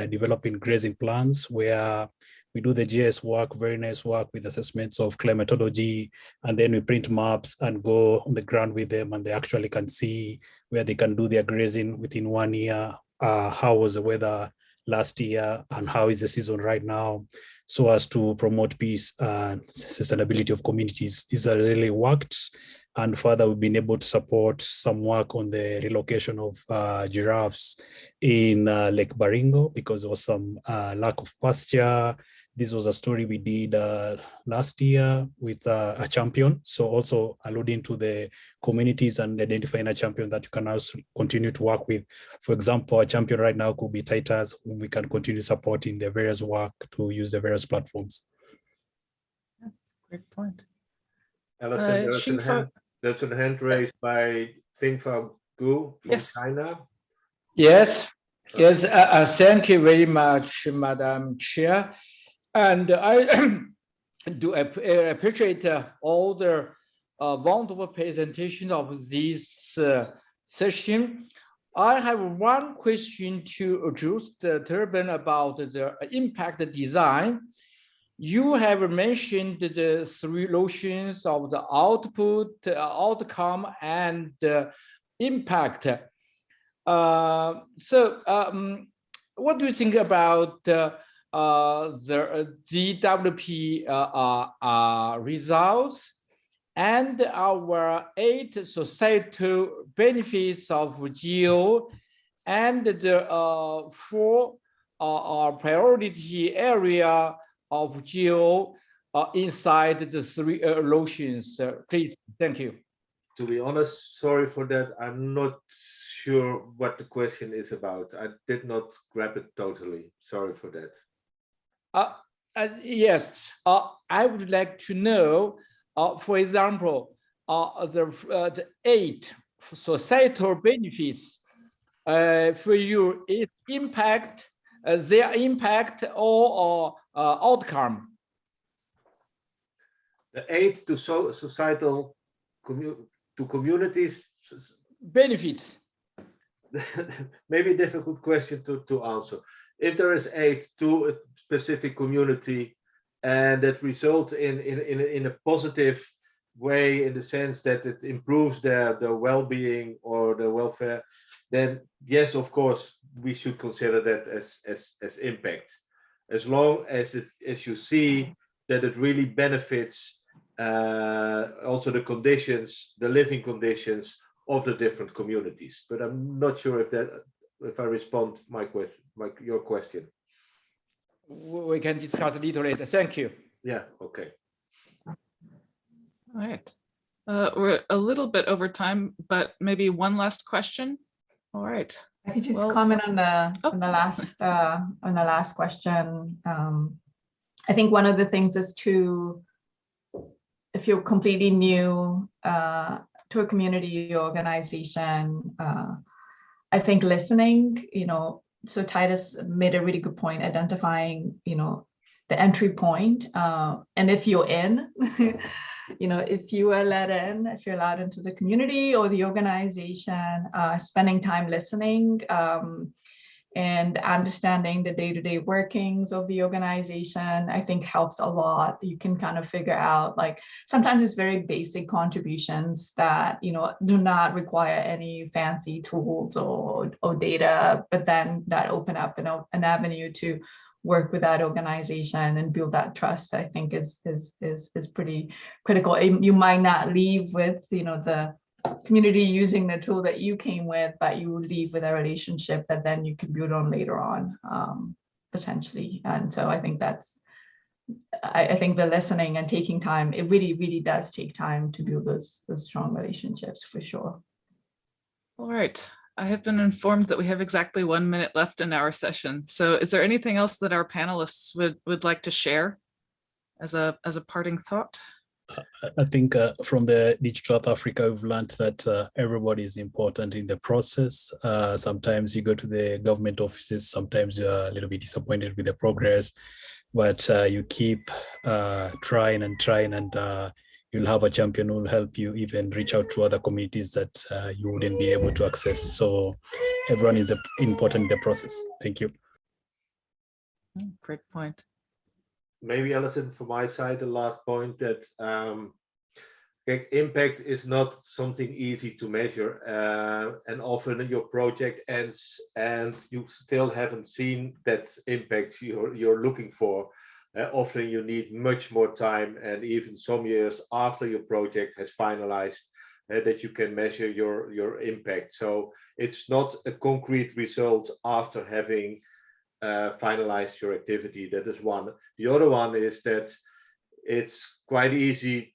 developing grazing plans where we do the GIS work, very nice work with assessments of climatology, and then we print maps and go on the ground with them, and they actually can see where they can do their grazing within 1 year, how was the weather last year, and how is the season right now, so as to promote peace and sustainability of communities. These are really worked. And further, we've been able to support some work on the relocation of giraffes in Lake Baringo because there was some lack of pasture. This was a story we did last year with a champion. So also alluding to the communities and identifying a champion that you can also continue to work with. For example, a champion right now could be Titus, whom we can continue supporting the various work to use the various platforms. That's a great point. Alison, there's a hand raised by Xingfa Gu from China. Yes, thank you very much, Madam Chair. And I do appreciate all the wonderful presentation of this session. I have one question to Joost Teuben about the impact design. You have mentioned the 3 notions of the output, outcome, and impact. What do you think about the GWP results and our 8 societal benefits of GEO and the 4 priority area of GEO inside the 3 notions? Please, thank you. To be honest, sorry for that. I'm not sure what the question is about. I did not grab it totally. Sorry for that. Yes, I would like to know, for example, the 8 societal benefits for you, its impact, their impact or outcome. The 8 to societal communities benefits. Maybe a difficult question to answer. If there is 8 to a specific community and that results in a positive way, in the sense that it improves their well-being or their welfare, then yes, of course, we should consider that as impact. As long as you see that it really benefits also the conditions, the living conditions of the different communities. But I'm not sure if I respond your question. We can discuss a little later. Thank you. Yeah, okay. All right. We're a little bit over time, but maybe one last question. All right. I could just comment on the last question. I think one of the things is to, if you're completely new to a community organization, I think listening, so Titus made a really good point, identifying, the entry point. And if you're in, if you are let in, if you're allowed into the community or the organization, spending time listening and understanding the day-to-day workings of the organization, I think helps a lot. You can kind of figure out, sometimes it's very basic contributions that, do not require any fancy tools or data, but then that open up an avenue to work with that organization and build that trust, I think is pretty critical. You might not leave with, the community using the tool that you came with, but you leave with a relationship that then you can build on later on, potentially. And so I think that's I think the listening and taking time, it really, really does take time to build those strong relationships for sure. All right. I have been informed that we have exactly 1 minute left in our session. So is there anything else that our panelists would like to share as a parting thought? I think from the Digital Earth Africa, we've learned that everybody is important in the process. Sometimes you go to the government offices, sometimes you're a little bit disappointed with the progress, but you keep trying, and you'll have a champion who will help you even reach out to other communities that you wouldn't be able to access. So everyone is important in the process. Thank you. Great point. Maybe, Alison, from my side, the last point that impact is not something easy to measure, and often your project ends and you still haven't seen that impact you're looking for. Often you need much more time, and even some years after your project has finalized, that you can measure your impact. So it's not a concrete result after having finalize your activity. That is one. The other one is that it's quite easy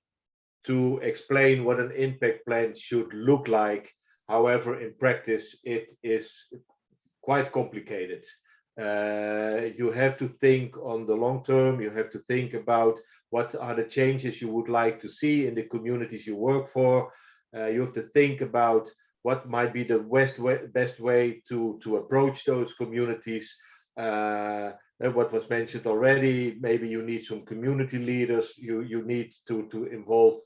to explain what an impact plan should look like. However, in practice, it is quite complicated. You have to think on the long term. You have to think about what are the changes you would like to see in the communities you work for. You have to think about what might be the best way to approach those communities. What was mentioned already, maybe you need some community leaders, you need to involve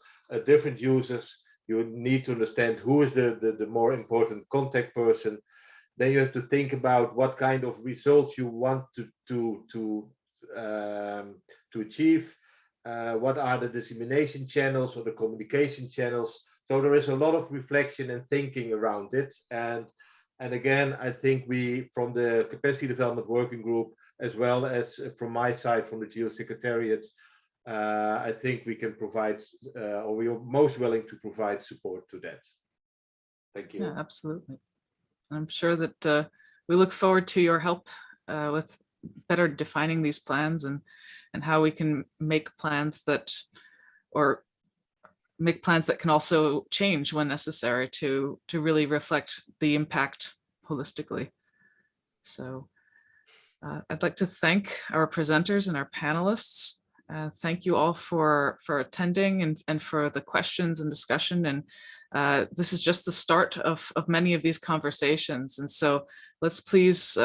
different users, you need to understand who is the more important contact person. Then you have to think about what kind of results you want to achieve, what are the dissemination channels or the communication channels. So there is a lot of reflection and thinking around it. And again, I think we, from the Capacity Development Working Group, as well as from my side, from the GEO Secretariat, I think we can provide, or we are most willing to provide support to that. Thank you. Yeah, absolutely. I'm sure that we look forward to your help with better defining these plans and how we can make plans that, or make plans that can also change when necessary to really reflect the impact holistically. So I'd like to thank our presenters and our panelists. Thank you all for attending and for the questions and discussion. And this is just the start of many of these conversations. And so let's please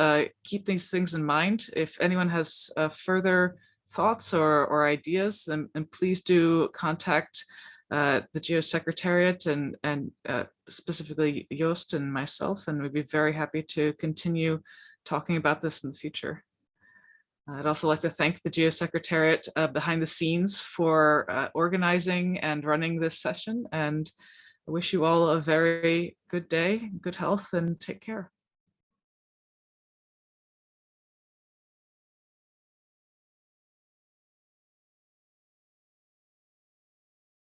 keep these things in mind. If anyone has further thoughts or ideas, then please do contact the GEO Secretariat and specifically Joost and myself, and we'd be very happy to continue talking about this in the future. I'd also like to thank the GEO Secretariat behind the scenes for organizing and running this session, and I wish you all a very good day, good health, and take care.